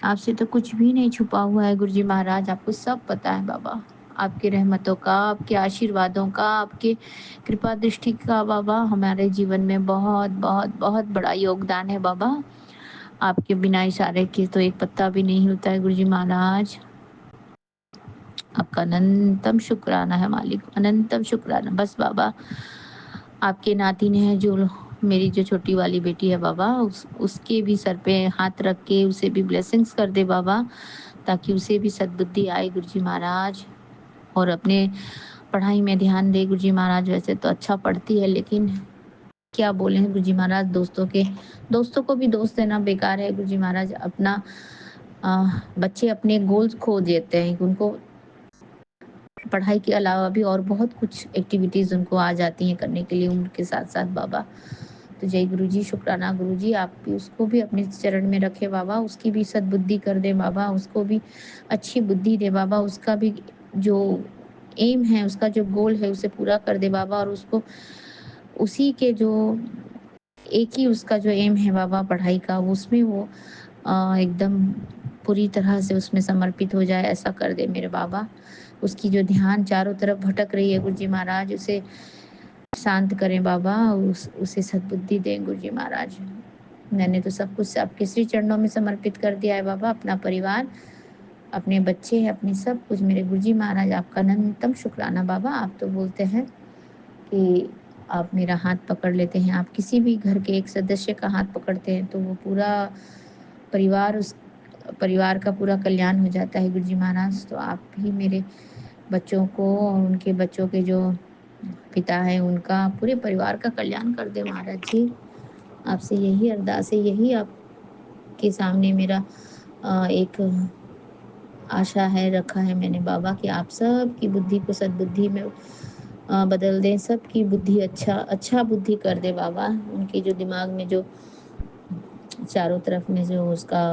आपसे तो कुछ भी नहीं छुपा हुआ है गुरुजी महाराज, आपको सब पता है बाबा। आपके रहमतों का, आपके आशीर्वादों का, आपके कृपा दृष्टि का बाबा हमारे जीवन में बहुत बहुत बहुत बड़ा योगदान है बाबा। आपके बिना इशारे के तो एक पत्ता भी नहीं हिलता है गुरुजी महाराज। आपका अनंतम शुक्राना है मालिक, अनंतम शुक्राना। बस बाबा, आपके नातिन है जो मेरी जो छोटी वाली बेटी है बाबा, उसके भी सर पे हाथ रख के उसे भी ब्लेसिंग्स कर दे बाबा, ताकि उसे भी सद्बुद्धि आए गुरुजी महाराज, और अपने पढ़ाई में ध्यान दे गुरुजी महाराज। वैसे तो अच्छा पढ़ती है, लेकिन क्या बोले हैं गुरुजी महाराज, दोस्तों को भी दोस्त देना बेकार है गुरुजी महाराज। अपना बच्चे अपने गोल्स खो देते हैं, उनको पढ़ाई के अलावा भी और बहुत कुछ एक्टिविटीज़ उनको आ जाती हैं करने के लिए उम्र के साथ साथ बाबा। तो जय गुरु जी, शुक्राना गुरु जी। आप भी उसको भी अपने चरण में रखे बाबा, उसकी भी सद्बुद्धि कर दे बाबा, उसको भी अच्छी बुद्धि दे बाबा, उसका भी जो एम है, उसका जो गोल है उसे पूरा कर दे बाबा, और उसको उसी के जो एक ही उसका जो एम है बाबा पढ़ाई का, उसमें वो एकदम पूरी तरह से उसमें समर्पित हो जाए, ऐसा कर दे मेरे बाबा। उसकी जो ध्यान चारों तरफ भटक रही है गुरुजी महाराज, उसे शांत करें बाबा, उसे सद्बुद्धि दें गुरुजी महाराज। मैंने तो सब कुछ आपके श्री चरणों में समर्पित कर दिया है बाबा, अपना परिवार, अपने बच्चे, अपने सब कुछ मेरे गुरुजी महाराज। आपका अनंतम शुक्राना बाबा। आप तो बोलते हैं कि आप मेरा हाथ पकड़ लेते हैं, आप किसी भी घर के एक सदस्य का हाथ पकड़ते हैं तो वो पूरा परिवार, उस परिवार का पूरा कल्याण हो जाता है गुरुजी महाराज। तो आप भी मेरे बच्चों को, उनके बच्चों के जो पिता है, उनका, पूरे परिवार का कल्याण कर दे महाराज जी। आपसे यही अरदास है, यही आपके सामने मेरा एक आशा है, रखा है मैंने बाबा, कि आप सबकी बुद्धि को सद्बुद्धि में बदल दें, सबकी बुद्धि अच्छा बुद्धि कर दे बाबा। उनके जो दिमाग में जो चारों तरफ में जो उसका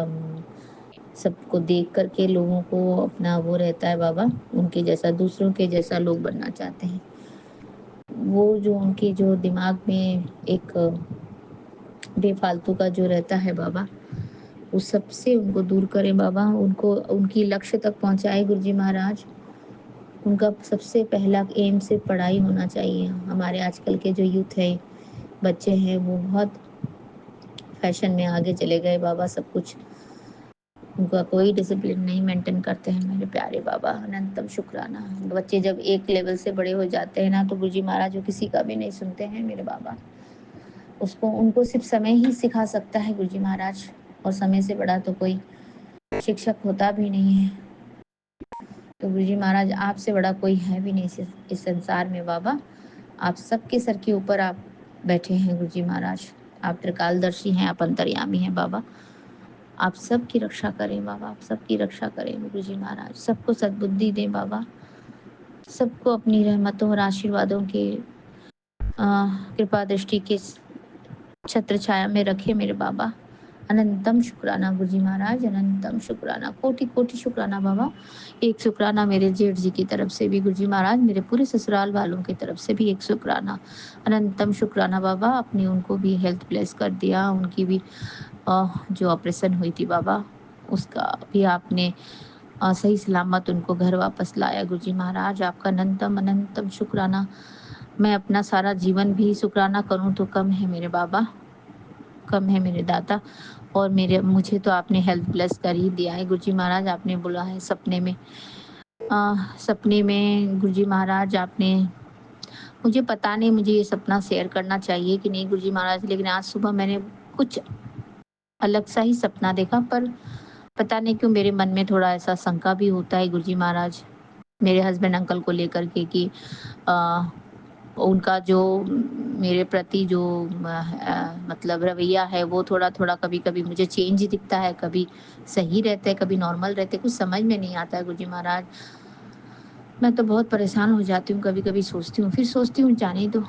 सबको देख करके लोगों को अपना वो रहता है बाबा, उनके जैसा, दूसरों के जैसा लोग बनना चाहते हैं, वो जो उनके जो दिमाग में एक बेफालतू का जो रहता है बाबा, उस सबसे उनको दूर करें बाबा, उनको उनकी लक्ष्य तक पहुँचाएँ गुरुजी महाराज। उनका सबसे पहला एम सिर्फ़ पढ़ाई होना चाहिए। हमारे आजकल के जो यूथ है, बच्चे हैं, वो बहुत फ़ैशन में आगे चले गए बाबा, सब कुछ उनका कोई डिसिप्लिन नहीं मेंटेन करते हैं मेरे प्यारे बाबा, अनंतम शुक्राना। बच्चे जब एक लेवल से बड़े हो जाते हैं ना, तो गुरुजी महाराज वो किसी का भी नहीं सुनते हैं मेरे बाबा। उसको उनको सिर्फ़ समय ही सिखा सकता है गुरुजी महाराज, और समय से बड़ा तो कोई शिक्षक होता भी नहीं है। तो गुरुजी महाराज आपसे बड़ा कोई है भी नहीं इस संसार में बाबा। आप सबके सर के ऊपर आप बैठे हैं गुरुजी महाराज। आप त्रिकालदर्शी हैं, आप अंतर्यामी हैं बाबा। आप सबकी रक्षा करें बाबा, आप सबकी रक्षा करें गुरुजी महाराज। सबको सद्बुद्धि दें बाबा। सबको अपनी रहमतों और आशीर्वादों के कृपा दृष्टि के छत्र छाया में रखे मेरे बाबा। अनंतम शुक्राना गुरुजी महाराज, अनंतम शुक्राना, कोटि कोटि शुक्राना बाबा। एक शुक्राना मेरे जेठ जी की तरफ से भी गुरुजी महाराज, मेरे पूरे ससुराल वालों की तरफ से भी एक शुक्राना, अनंतम शुक्राना बाबा। आपने उनको भी हेल्थ ब्लेस कर दिया, उनकी भी जो ऑपरेशन हुई थी बाबा, उसका भी आपने सही सलामत उनको घर वापस लाया गुरुजी महाराज। आपका अनंतम अनंतम शुक्राना। मैं अपना सारा जीवन भी शुक्राना करूं तो कम है मेरे बाबा, कम है मेरे दाता। और मेरे मुझे तो आपने हेल्थ ब्लेस कर ही दिया है गुरुजी महाराज। आपने बोला है सपने में, सपने में गुरुजी महाराज आपने, मुझे पता नहीं मुझे ये सपना शेयर करना चाहिए कि नहीं गुरुजी महाराज, लेकिन आज सुबह मैंने कुछ अलग सा ही सपना देखा, पर पता नहीं क्यों मेरे मन में थोड़ा ऐसा शंका भी होता है गुरुजी महाराज, मेरे हस्बैंड अंकल को लेकर के कि अ, उनका जो मेरे प्रति जो मतलब रवैया है वो थोड़ा-थोड़ा कभी-कभी मुझे चेंज दिखता है, कभी सही रहता है, कभी नॉर्मल रहते हैं, कुछ समझ में नहीं आता है गुरुजी महाराज। मैं तो बहुत परेशान हो जाती हूँ, कभी-कभी सोचती हूँ, फिर सोचती हूँ जाने दो,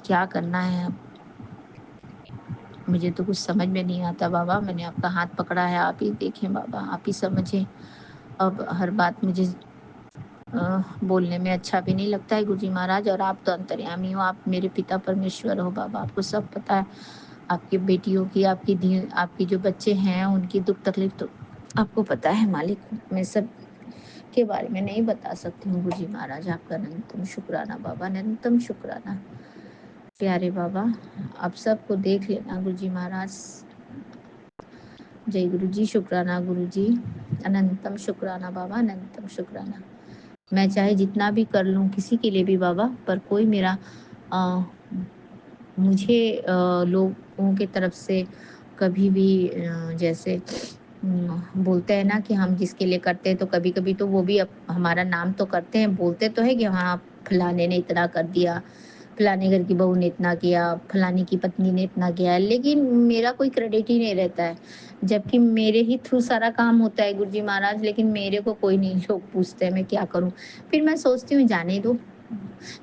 क्या करना है अब? मुझे तो कुछ समझ में नहीं आता बाबा। मैंने आपका हाथ पकड़ा है, आप ही देखें बाबा, आप ही समझें। अब हर बात मुझे बोलने में अच्छा भी नहीं लगता है गुरुजी महाराज, और आप तो अंतर्यामी हो, आप मेरे पिता परमेश्वर हो बाबा, आपको सब पता है। आपकी बेटियों की, आपकी जो बच्चे हैं उनकी दुख तकलीफ तो आपको पता है मालिक। मैं सब के बारे में नहीं बता सकती हूँ गुरुजी महाराज। आपका अनंतम शुक्राना बाबा, अनंतम शुक्राना प्यारे बाबा। आप सबको देख लेना गुरुजी महाराज। जय गुरु जी, शुक्राना गुरु जी, अनंतम शुक्राना बाबा, अनंतम शुक्राना। मैं चाहे जितना भी कर लूँ किसी के लिए भी बाबा, पर कोई मेरा अ, मुझे लोगों की तरफ से कभी भी जैसे बोलते हैं ना कि हम जिसके लिए करते हैं तो कभी-कभी तो वो भी हमारा नाम तो करते हैं, बोलते तो है कि हाँ, फलाने ने इतना कर दिया, फलाने घर की बहू ने इतना किया, फलाने की पत्नी ने इतना किया, लेकिन मेरा कोई क्रेडिट ही नहीं रहता है। जबकि मेरे ही थ्रू सारा काम होता है गुरुजी महाराज, लेकिन मेरे को कोई नहीं लोग पूछते हैं, मैं क्या करूँ? फिर मैं सोचती हूँ जाने दो,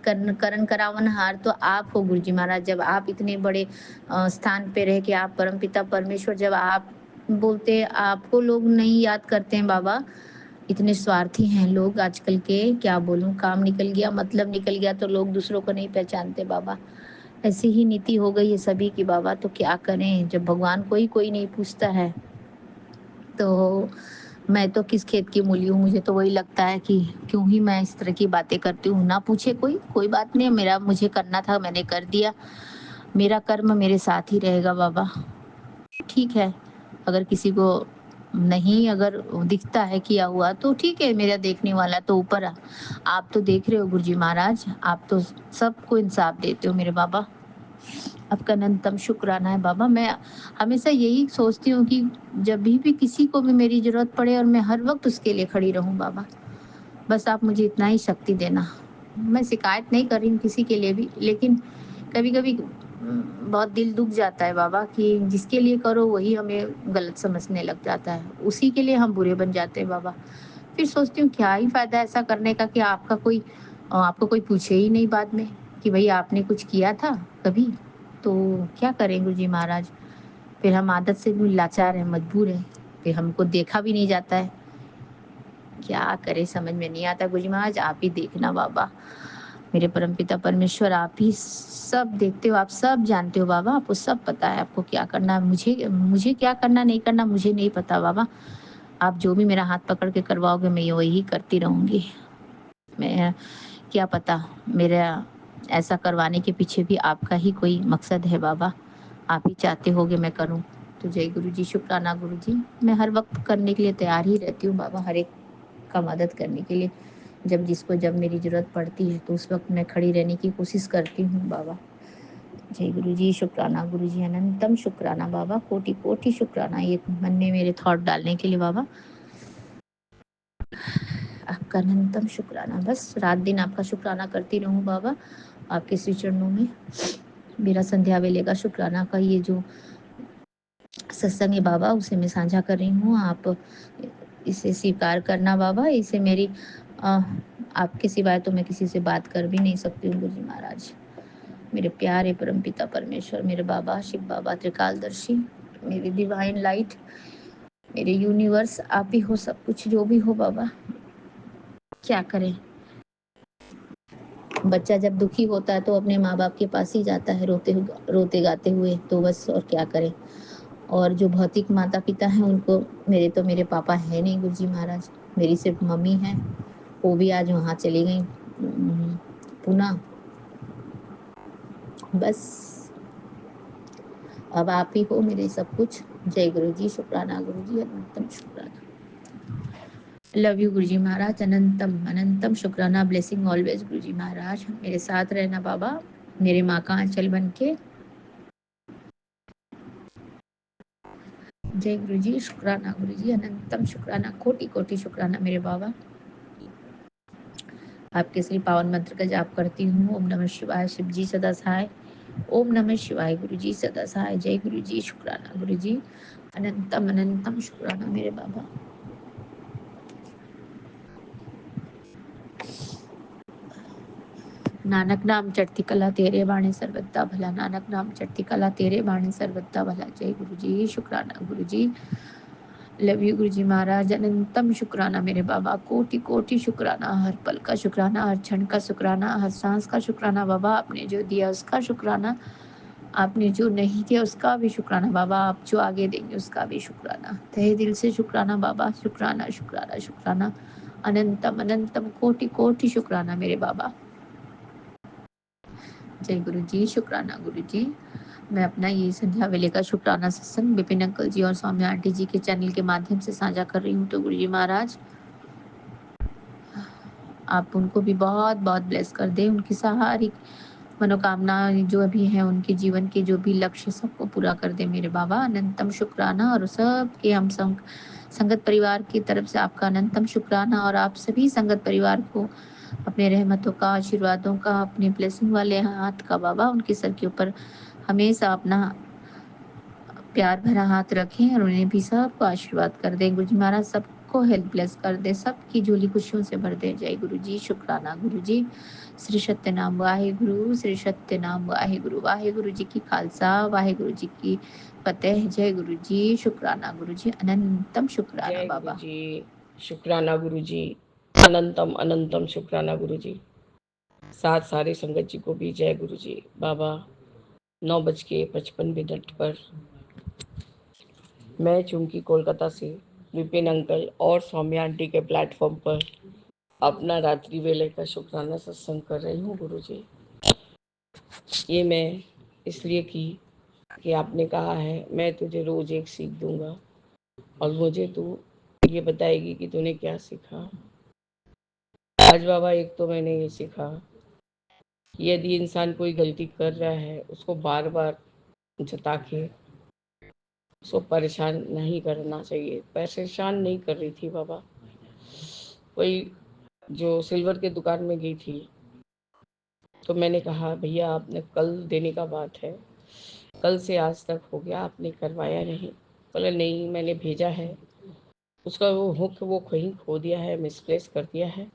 करण करावनहार तो आप हो गुरुजी महाराज। जब आप इतने बड़े स्थान पे रह के आप परमपिता परमेश्वर, जब आप बोलते आपको लोग नहीं याद करते हैं बाबा। इतने स्वार्थी हैं लोग आजकल के, क्या बोलूं, काम निकल गया, मतलब निकल गया तो लोग दूसरों को नहीं पहचानते बाबा। ऐसी ही नीति हो गई है सभी की बाबा, तो क्या करें जब भगवान कोई नहीं पूछता है। तो मैं तो किस खेत की मूली हूँ, मुझे तो वही लगता है कि क्यों ही मैं इस तरह की बातें करती हूँ। ना पूछे कोई बात नहीं, मेरा मुझे करना था मैंने कर दिया, मेरा कर्म मेरे साथ ही रहेगा बाबा। ठीक है, अगर किसी को नहीं अगर दिखता है किया हुआ तो ठीक है, मेरा देखने वाला तो ऊपर है। आप तो देख रहे हो गुरुजी महाराज, आप तो सबको इंसाफ देते हो मेरे बाबा। आपका अनंतम शुक्राना है बाबा। मैं हमेशा यही सोचती हूँ कि जब भी किसी को भी मेरी ज़रूरत पड़े और मैं हर वक़्त उसके लिए खड़ी रहूँ बाबा। बस आप मुझे इतना ही शक्ति देना। मैं शिकायत नहीं कर रही हूँ किसी के लिए भी, लेकिन कभी-कभी बहुत दिल दुख जाता है बाबा कि जिसके लिए करो वही हमें गलत समझने लग जाता है। उसी के लिए हम बुरे बन जाते हैं बाबा। फिर सोचती हूँ क्या ही फ़ायदा ऐसा करने का कि आपको कोई पूछे ही नहीं बाद में कि भई आपने कुछ किया था कभी? तो क्या करें गुरुजी महाराज? फिर हम आदत से भी लाचार हैं, मजबूर हैं, फिर हमको देखा भी नहीं जाता है। क्या करें समझ में नहीं आता गुरुजी महाराज, आप ही देखना बाबा। मेरे परमपिता परमेश्वर, आप ही सब देखते हो, आप सब जानते हो बाबा, आपको सब पता है आपको क्या करना है। मुझे क्या करना नहीं करना मुझे नहीं पता बाबा। आप जो भी मेरा हाथ पकड़ के करवाओगे मैं वही करती रहूँगी। मैं क्या पता मेरा ऐसा करवाने के पीछे भी आपका ही कोई मकसद है बाबा, आप ही चाहते होगे मैं करूँ। तो जय गुरु जी, शुक्राना गुरु जी। मैं हर वक्त करने के लिए तैयार ही रहती हूँ बाबा, हर एक का मदद करने के लिए। जब मेरी ज़रूरत पड़ती है तो उस वक्त मैं खड़ी रहने की कोशिश करती हूँ बाबा। जय गुरु जी, शुक्राना गुरु जी, अनंतम शुक्राना बाबा, कोटि कोटि शुक्राना ये मन में मेरे थॉट डालने के लिए बाबा। आपका अनंतम शुक्राना, बस रात दिन आपका शुक्राना करती रहूँ बाबा, आपके श्री चरणों में। मेरा संध्या वेले का शुक्राना का ये जो सत्संग है बाबा, उसे मैं साझा कर रही हूँ। आप इसे स्वीकार करना बाबा। इसे मेरी आपके सिवाय तो मैं किसी से बात कर भी नहीं सकती हूँ गुरु जी महाराज। मेरे प्यारे परमपिता परमेश्वर, मेरे बाबा शिव बाबा त्रिकालदर्शी, मेरी डिवाइन लाइट, मेरे यूनिवर्स, आप ही हो सब कुछ, जो भी हो बाबा। क्या करें, बच्चा जब दुखी होता है तो अपने माँ बाप के पास ही जाता है रोते गाते हुए, तो बस और क्या करें। और जो भौतिक माता पिता हैं उनको, मेरे पापा है नहीं गुरु जी महाराज, मेरी सिर्फ मम्मी है, वो भी आज वहाँ चली गई पुणे। बस अब आप ही हो मेरे सब कुछ। जय गुरु जी, शुक्राना गुरु जी, अनंतम शुक्राना। लव यू गुरु जी महाराज, अनंतम अनंतम शुक्राना। ब्लेसिंग ऑलवेज गुरु जी महाराज, मेरे साथ रहना बाबा, मेरे माँ का आंचल बन के। जय गुरु जी, शुक्राना गुरु जी, अनंतम शुक्राना, कोटि कोटि शुक्राना मेरे बाबा। आपके श्री पावन मंत्र का जाप करती हूँ। ओम नमः शिवाय, शिव जी सदा सहाय। ओम नमः शिवाय, गुरु जी सदा सहाय। जय गुरु जी, शुक्राना गुरु जी, अनंतम अनंतम शुक्राना मेरे बाबा। नानक नाम चढ़ती कला तेरे बाणी सर्वदा भला, नानक नाम चढ़ती कला तेरे बाणी सर्वदा भला। जय गुरु जी, शुक्राना गुरु जी, लव यू गुरु जी महाराज, अनंतम शुक्राना मेरे बाबा, कोटि कोटि शुक्राना, हर पल का शुक्राना, हर क्षण का शुक्राना, हर सांस का शुक्राना बाबा। आपने जो दिया उसका शुक्राना, आपने जो नहीं दिया उसका भी शुक्राना बाबा, आप जो आगे देंगे उसका भी शुक्राना। तहे दिल से शुक्राना बाबा, शुक्राना शुक्राना शुक्राना, अनंतम अनंतम कोटि कोटि शुक्राना मेरे बाबा। जय गुरु जी, शुक्राना गुरु जी। मैं अपना ये संध्या वेले का शुक्राना सत्संग विपिन अंकल जी और सौम्या आंटी जी के चैनल के माध्यम से साझा कर रही हूँ। तो गुरु जी महाराज आप उनको भी बहुत बहुत ब्लेस कर दें, उनकी सारी मनोकामना जो भी है, उनके जीवन के जो भी लक्ष्य, सबको पूरा कर दे मेरे बाबा। अनंतम शुक्राना। और सबके हम संगत परिवार की तरफ से आपका अनंतम शुक्राना, और आप सभी संगत परिवार को अपने रहमतों का, आशीर्वादों का, अपने ब्लेसिंग वाले हाथ का बाबा उनके सर के ऊपर हमेशा अपना प्यार भरा हाथ रखें, और उन्हें भी सबको आशीर्वाद कर दे गुरु जी महाराज, सबको हेल्प ब्लेस कर दे, सबकी झोली खुशियों से भर दे। जय गुरु जी, शुक्राना गुरु जी। श्री सत्य नाम वाहे गुरु, श्री सत्य नाम वाहे गुरु, वाहे गुरु जी की खालसा, वाहे गुरु जी की फतेह। जय गुरु जी, शुक्राना गुरु जी, अनंतम शुक्राना जय गुरु बाबा। जी, शुक्राना गुरु जी, अनंतम अनंतम शुक्राना गुरु जी। साथ सारे संगत जी को भी जय गुरु जी। बाबा 9:55 पर मैं चूंकि कोलकाता से विपिन अंकल और सौम्या आंटी के प्लेटफॉर्म पर अपना रात्रि वेले का शुक्राना सत्संग कर रही हूँ गुरु जी। ये मैं इसलिए कि आपने कहा है मैं तुझे रोज एक सीख दूंगा, और मुझे तू ये बताएगी कि तूने क्या सीखा। आज बाबा एक तो मैंने ये सीखा कि यदि इंसान कोई गलती कर रहा है, उसको बार बार जता के उसको परेशान नहीं करना चाहिए। परेशान नहीं कर रही थी बाबा, कोई जो सिल्वर की दुकान में गई थी, तो मैंने कहा भैया आपने कल देने का बात है, कल से आज तक हो गया आपने करवाया नहीं। बोले नहीं मैंने भेजा है, उसका वो हुक वो कहीं खो दिया है, मिसप्लेस कर दिया है,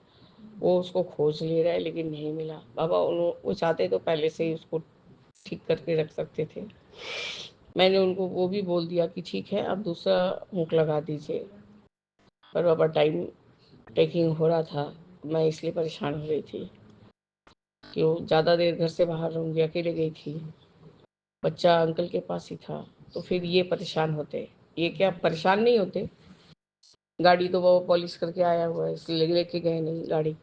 वो उसको खोज ले रहा है लेकिन नहीं मिला। बाबा वो चाहते तो पहले से ही उसको ठीक करके रख सकते थे। मैंने उनको वो भी बोल दिया कि ठीक है आप दूसरा हुक लगा दीजिए, पर बाबा टाइम टेकिंग हो रहा था, मैं इसलिए परेशान हो रही थी। कि वो ज़्यादा देर घर से बाहर रहूँगी, अकेले गई थी, बच्चा अंकल के पास ही था, तो फिर ये परेशान होते। ये क्या परेशान नहीं होते, गाड़ी तो वो पॉलिश करके आया हुआ है, इसलिए लेके गए नहीं गाड़ी।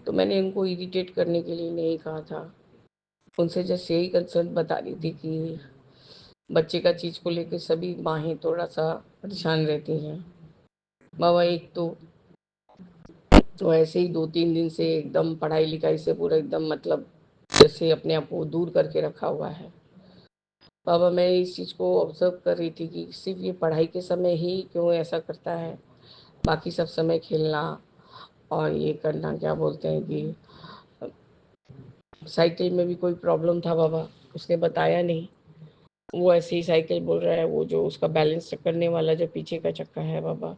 तो मैंने उनको इरिटेट करने के लिए नहीं कहा था, उनसे जस्ट यही कंसर्न बता रही थी कि बच्चे का चीज़ को लेकर सभी माहें थोड़ा सा परेशान रहती हैं। बाबा एक तो ऐसे ही 2-3 दिन से एकदम पढ़ाई लिखाई से पूरा एकदम मतलब जैसे अपने आप को दूर करके रखा हुआ है। बाबा मैं इस चीज़ को ऑब्जर्व कर रही थी कि सिर्फ ये पढ़ाई के समय ही क्यों ऐसा करता है, बाकी सब समय खेलना और ये करना, क्या बोलते हैं कि साइकिल में भी कोई प्रॉब्लम था बाबा, उसने बताया नहीं। वो ऐसे ही साइकिल बोल रहा है, वो जो उसका बैलेंस करने वाला जो पीछे का चक्का है बाबा,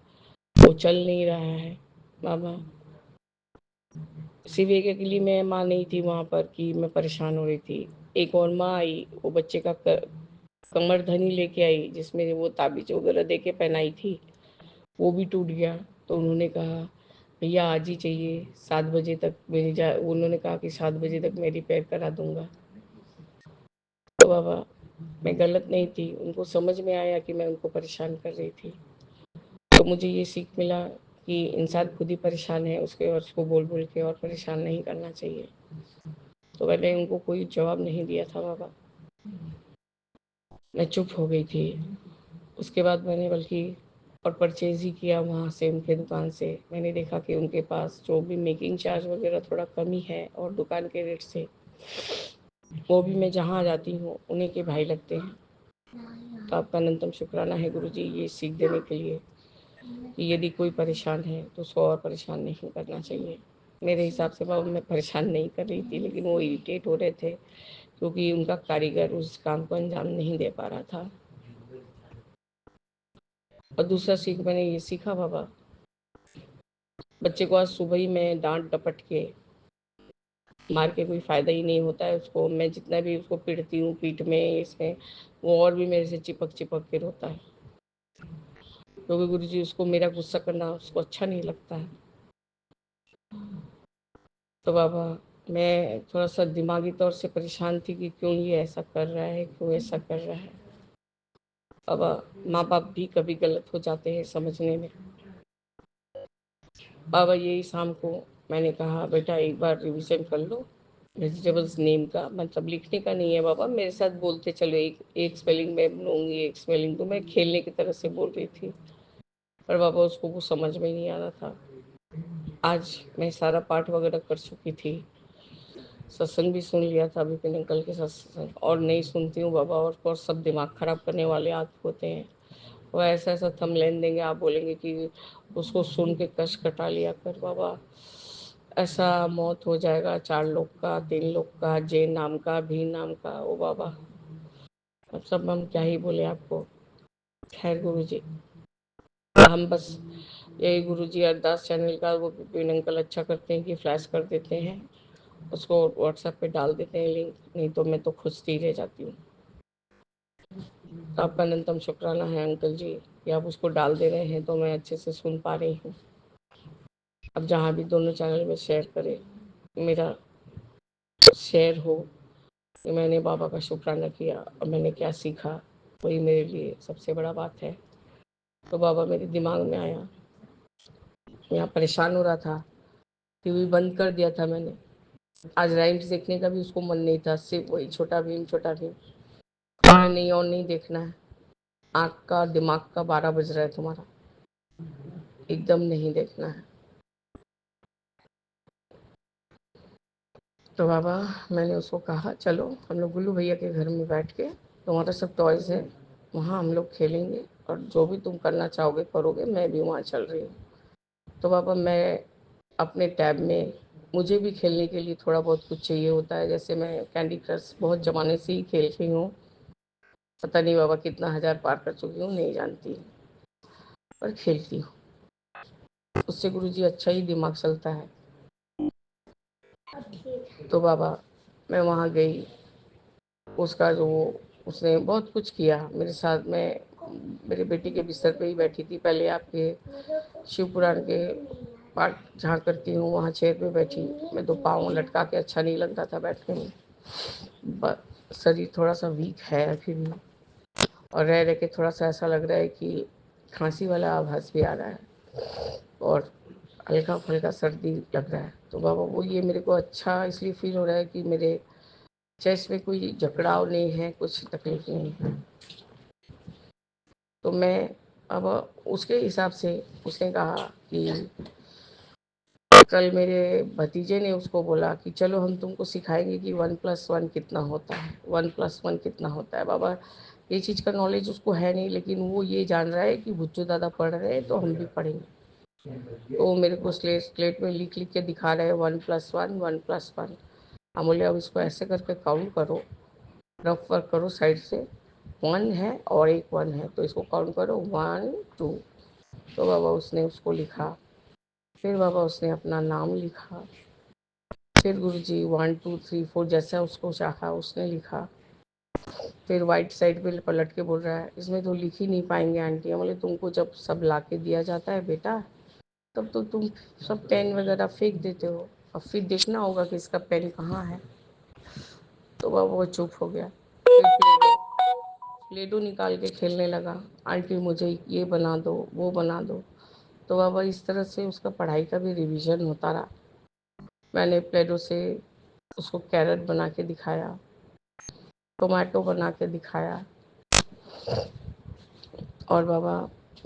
वो चल नहीं रहा है बाबा। सिर्फ एक अकेली मैं माँ नहीं थी वहाँ पर कि मैं परेशान हो रही थी, एक और माँ आई, वो बच्चे का कमर धनी लेके आई, जिसमें वो ताबीज वगैरह दे के पहनाई थी, वो भी टूट गया। तो उन्होंने कहा भैया आज ही चाहिए, 7 बजे तक मेरी उन्होंने कहा कि 7 बजे तक मैं रिपेयर करा दूंगा। तो बाबा मैं गलत नहीं थी, उनको समझ में आया कि मैं उनको परेशान कर रही थी। तो मुझे ये सीख मिला कि इंसान खुद ही परेशान है, उसके और उसको बोल बोल के और परेशान नहीं करना चाहिए। तो मैंने उनको कोई जवाब नहीं दिया था बाबा, मैं चुप हो गई थी। उसके बाद मैंने बल्कि और परचेज़ ही किया वहाँ से, उनके दुकान से। मैंने देखा कि उनके पास जो भी मेकिंग चार्ज वगैरह थोड़ा कम ही है और दुकान के रेट से, वो भी मैं जहाँ जाती हूँ उन्हीं के भाई लगते हैं। तो आपका अनंतम शुक्राना है गुरुजी ये सीख देने के लिए कि यदि कोई परेशान है तो उसको और परेशान नहीं करना चाहिए। मेरे हिसाब से बाबा मैं परेशान नहीं कर रही थी, लेकिन वो इरिटेट हो रहे थे क्योंकि उनका कारीगर उस काम को अंजाम नहीं दे पा रहा था। और दूसरा सीख मैंने ये सीखा बाबा, बच्चे को आज सुबह ही मैं डांट डपट के मार के कोई फ़ायदा ही नहीं होता है उसको। मैं जितना भी उसको पीटती हूँ पीठ में इसमें, वो और भी मेरे से चिपक चिपक के रोता है, क्योंकि गुरुजी उसको मेरा गुस्सा करना उसको अच्छा नहीं लगता है। तो बाबा मैं थोड़ा सा दिमागी तौर से परेशान थी कि क्यों ये ऐसा कर रहा है, क्यों ऐसा कर रहा है। बाबा माँ बाप भी कभी गलत हो जाते हैं समझने में। बाबा यही शाम को मैंने कहा बेटा एक बार रिवीजन कर लो वेजिटेबल्स नेम का, मतलब लिखने का नहीं है बाबा, मेरे साथ बोलते चलो, एक एक स्पेलिंग मैं बोलूँगी एक स्पेलिंग, तो मैं खेलने की तरह से बोल रही थी, पर बाबा उसको वो समझ में नहीं आ रहा था। आज मैं सारा पाठ वगैरह कर चुकी थी, सत्संग भी सुन लिया था विपिन अंकल के सत्संग, और नहीं सुनती हूँ बाबा, और सब दिमाग खराब करने वाले आदत होते हैं। वो ऐसा ऐसा थंबनेल देंगे, आप बोलेंगे कि उसको सुन के कश कटा लिया कर बाबा, ऐसा मौत हो जाएगा 4 लोग का, 3 लोग का, जय नाम का, भी नाम का। ओ बाबा मतलब हम क्या ही बोले आपको। खैर गुरुजी हम बस यही, गुरुजी अरदास चैनल का वो विपिन अंकल अच्छा करते हैं कि फ्लैश कर देते हैं, उसको व्हाट्सएप पे डाल देते हैं लिंक, नहीं तो मैं तो खुजती रह जाती हूँ। तो आपका अनंतम शुक्राना है अंकल जी कि आप उसको डाल दे रहे हैं तो मैं अच्छे से सुन पा रही हूँ। अब जहाँ भी दोनों चैनल में शेयर करें, मेरा शेयर हो कि मैंने बाबा का शुक्राना किया और मैंने क्या सीखा, वही मेरे लिए सबसे बड़ा बात है। तो बाबा मेरे दिमाग में आया, यहाँ परेशान हो रहा था, टीवी बंद कर दिया था मैंने, आज राइम्स देखने का भी उसको मन नहीं था, सिर्फ वही छोटा भीम छोटा भीम। नहीं और नहीं देखना है, आँख का दिमाग का 12 बज रहा है तुम्हारा, एकदम नहीं देखना है। तो बाबा मैंने उसको कहा चलो हम लोग गुल्लू भैया के घर में बैठ के, तुम्हारा सब टॉयज़ है वहाँ हम लोग खेलेंगे, और जो भी तुम करना चाहोगे करोगे, मैं भी वहाँ चल रही हूँ। तो बाबा मैं अपने टैब में, मुझे भी खेलने के लिए थोड़ा बहुत कुछ चाहिए होता है, जैसे मैं कैंडी क्रश बहुत ज़माने से ही खेल रही हूँ, पता नहीं बाबा कितना 1000 पार कर चुकी हूँ नहीं जानती, पर खेलती हूँ, उससे गुरुजी अच्छा ही दिमाग चलता है। तो बाबा मैं वहाँ गई, उसका जो उसने बहुत कुछ किया मेरे साथ में, मेरे बेटी के बिस्तर पे ही बैठी थी, पहले आपके शिव पुराण के पाठ जहाँ करती हूँ वहाँ चेयर पे बैठी, मैं तो पाँव लटका के अच्छा नहीं लगता था बैठने में, शरीर थोड़ा सा वीक है अभी भी, और रह के थोड़ा सा ऐसा लग रहा है कि खांसी वाला आभास भी आ रहा है और हल्का फुल्का सर्दी लग रहा है। तो बाबा वो ये मेरे को अच्छा इसलिए फील हो रहा है कि मेरे चेस्ट में कोई जकड़ाव नहीं है, कुछ तकलीफ नहीं है। तो मैं अब उसके हिसाब से उसने कहा कि कल मेरे भतीजे ने उसको बोला कि चलो हम तुमको सिखाएंगे कि 1+1 कितना होता है, 1+1 कितना होता है। बाबा ये चीज़ का नॉलेज उसको है नहीं, लेकिन वो ये जान रहा है कि बुच्चू दादा पढ़ रहे हैं तो हम भी पढ़ेंगे। तो मेरे को स्लेट में लिख लिख के दिखा रहे हैं 1+1 1+1। हम बोले अब इसको ऐसे करके काउंट करो, रफ वर्क करो साइड से, 1 है और एक 1 है, तो इसको काउंट करो 1 2। तो बाबा उसने उसको लिखा, फिर बाबा उसने अपना नाम लिखा, फिर गुरुजी 1 2 3 4 जैसा उसको चाहा उसने लिखा। फिर वाइट साइड पे पलट के बोल रहा है इसमें तो लिख ही नहीं पाएंगे आंटी। बोले तुमको जब सब ला के दिया जाता है बेटा, तब तो तुम सब पेन वगैरह फेंक देते हो, अब फिर देखना होगा कि इसका पेन कहाँ है। तो बाबा वो चुप हो गया। फिर प्लेडो निकाल के खेलने लगा, आंटी मुझे ये बना दो वो बना दो। तो बाबा इस तरह से उसका पढ़ाई का भी रिवीजन होता रहा। मैंने प्लेडो से उसको कैरेट बना के दिखाया, टोमेटो बना के दिखाया, और बाबा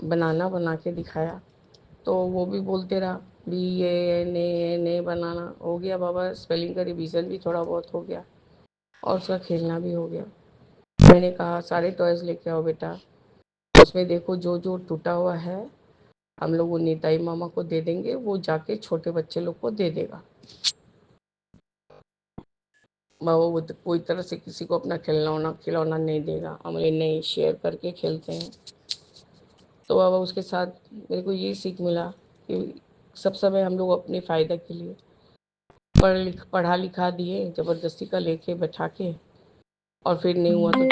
बनाना बना के दिखाया। तो वो भी बोलते रहा बी ने बनाना हो गया बाबा, स्पेलिंग का रिवीजन भी थोड़ा बहुत हो गया और उसका खेलना भी हो गया। मैंने कहा सारे टॉयज़ लेके आओ बेटा, उसमें देखो जो जो टूटा हुआ है हम लोग वो नीताई मामा को दे देंगे, वो जाके छोटे बच्चे लोग को दे देगा। बाबा वो तो कोई तरह से किसी को अपना खिलौना खिलौना नहीं देगा। हमने नहीं, शेयर करके खेलते हैं। तो बाबा उसके साथ मेरे को ये सीख मिला कि सब समय हम लोग अपने फ़ायदे के लिए पढ़ा लिखा दिए ज़बरदस्ती का लेके बैठा के, और फिर नहीं हुआ तो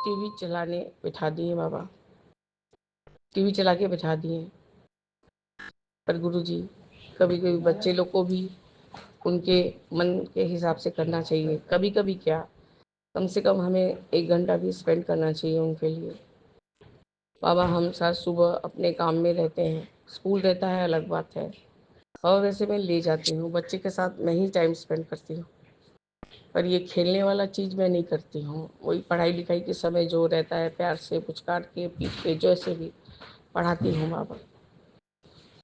टीवी चलाने बैठा दिए बाबा, टीवी चला के बैठा दिए। पर गुरुजी कभी कभी बच्चे लोग को भी उनके मन के हिसाब से करना चाहिए। कभी कभी क्या, कम से कम हमें 1 घंटा भी स्पेंड करना चाहिए उनके लिए। बाबा हम साथ सुबह अपने काम में रहते हैं, स्कूल रहता है अलग बात है, और वैसे मैं ले जाती हूँ बच्चे के साथ, मैं ही टाइम स्पेंड करती हूँ। पर ये खेलने वाला चीज़ मैं नहीं करती हूँ। वही पढ़ाई लिखाई के समय जो रहता है प्यार से पुचकार के पीठ पे जैसे भी पढ़ाती हूँ बाबा।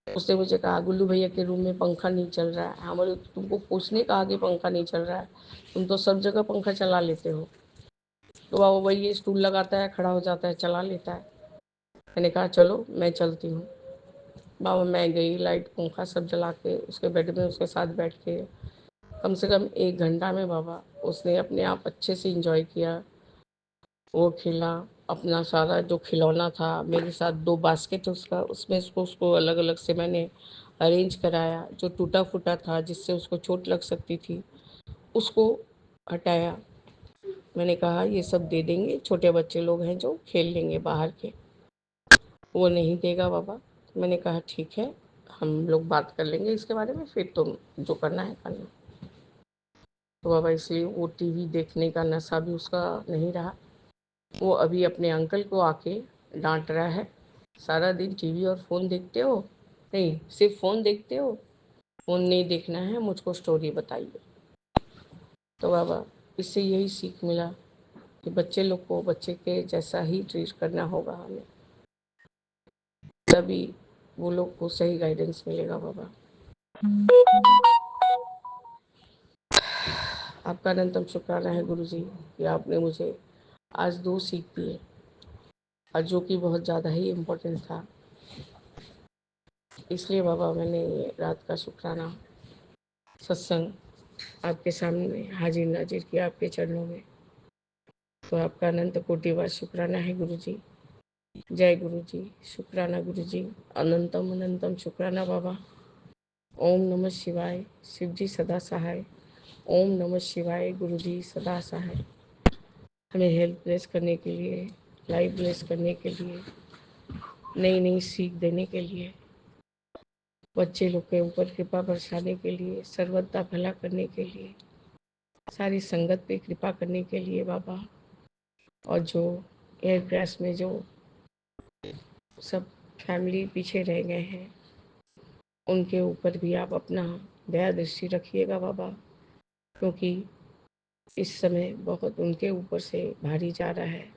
उसने मुझे कहा गुल्लू भैया के रूम में पंखा नहीं चल रहा है। हाँ बोले तुमको पूछने कहा कि पंखा नहीं चल रहा है, तुम तो सब जगह पंखा चला लेते हो। तो बाबा वही स्टूल लगाता है, खड़ा हो जाता है, चला लेता है। मैंने कहा चलो मैं चलती हूँ। बाबा मैं गई, लाइट पंखा सब जला के उसके बेड में उसके साथ बैठ के कम से कम 1 घंटा में बाबा उसने अपने आप अच्छे से इंजॉय किया। वो खेला, अपना सारा जो खिलौना था मेरे साथ 2 बास्केट उसका, उसमें उसको अलग अलग से मैंने अरेंज कराया। जो टूटा फूटा था जिससे उसको चोट लग सकती थी उसको हटाया। मैंने कहा ये सब दे देंगे, छोटे बच्चे लोग हैं जो खेल लेंगे बाहर के। वो नहीं देगा बाबा। तो मैंने कहा ठीक है, हम लोग बात कर लेंगे इसके बारे में, फिर तुम जो करना है करना। तो बाबा इसलिए वो टीवी देखने का नशा भी उसका नहीं रहा। वो अभी अपने अंकल को आके डांट रहा है, सारा दिन टीवी और फ़ोन देखते हो, नहीं सिर्फ फ़ोन देखते हो, फ़ोन नहीं देखना है, मुझको स्टोरी बताइए। तो बाबा इससे यही सीख मिला कि बच्चे लोग को बच्चे के जैसा ही ट्रीट करना होगा हमें, तभी वो लोग को सही गाइडेंस मिलेगा बाबा। आपका अनंतम शुक्राना है गुरु जी कि आपने मुझे आज 2 सीख दिए, और जो कि बहुत ज़्यादा ही इम्पोर्टेंट था। इसलिए बाबा मैंने ये रात का शुक्राना सत्संग आपके सामने हाजिर नाजिर किया आपके चरणों में। तो आपका अनंत कोटिवार शुक्राना है गुरु जी। जय गुरु जी, शुक्राना गुरु जी, अनंतम अनंतम शुक्राना बाबा। ओम नमः शिवाय, शिव जी सदा सहाय। ओम नमः शिवाय, गुरु जी सदा सहाय। हमें हेल्प ब्लेस करने के लिए, लाइफ ब्लेस करने के लिए, नई नई सीख देने के लिए बच्चे लोग के ऊपर कृपा बरसाने के लिए, सर्वदा भला करने के लिए, सारी संगत पे कृपा करने के लिए बाबा। और जो एयर क्रैश में जो सब फैमिली पीछे रह गए हैं, उनके ऊपर भी आप अपना दया दृष्टि रखिएगा बाबा, क्योंकि इस समय बहुत उनके ऊपर से भारी जा रहा है,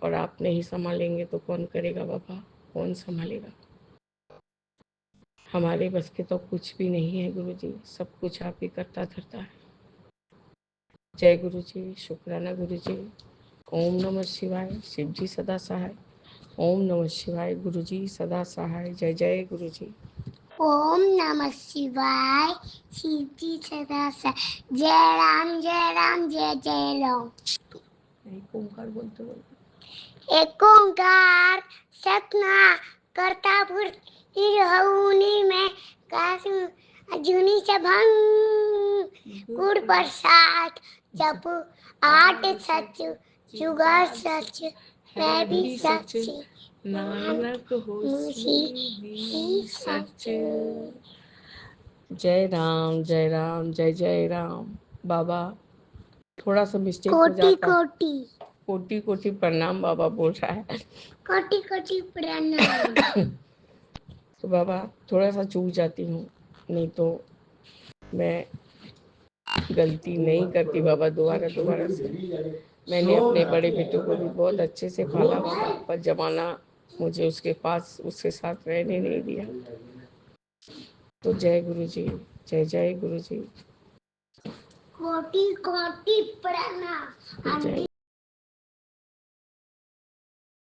और आप नहीं संभालेंगे तो कौन करेगा बाबा, कौन संभालेगा। हमारे बस के तो कुछ भी नहीं है गुरु जी, सब कुछ आप ही करता धरता है। जय गुरु जी, शुक्राना गुरु जी। ओम नमः शिवाय, शिव जी सदा सहाय। ओम नमः शिवाय, गुरु जी सदा सहाय। जय जय गुरु जी। ओम नमः शिवाय, शिव जी सदा सहाय। जय राम जय जय राम। एक ओंकार बोलते बोलते। एक ओंकार सतना करता पुरनी में कासु जूनी सभंग गुड़ प्रसाद जप आठ सच जुगा सच है भी सच नानक होसी भी सच। जय राम जय राम जय जय राम। बाबा थोड़ा सा मिस्टेक हो जाता, कोटि कोटि प्रणाम बाबा बोल रहा है। कोटि कोटि प्रणाम। तो बाबा थोड़ा सा चूक जाती हूँ, नहीं तो मैं गलती नहीं करती बाबा दोबारा से। मैंने अपने बड़े बेटे को भी बहुत अच्छे से पाला बाबा, पर जमाना मुझे उसके पास उसके साथ रहने नहीं दिया। तो जय गुरु जी, जय जय गुरु जी। कोटि कोटि प्रणाम। जय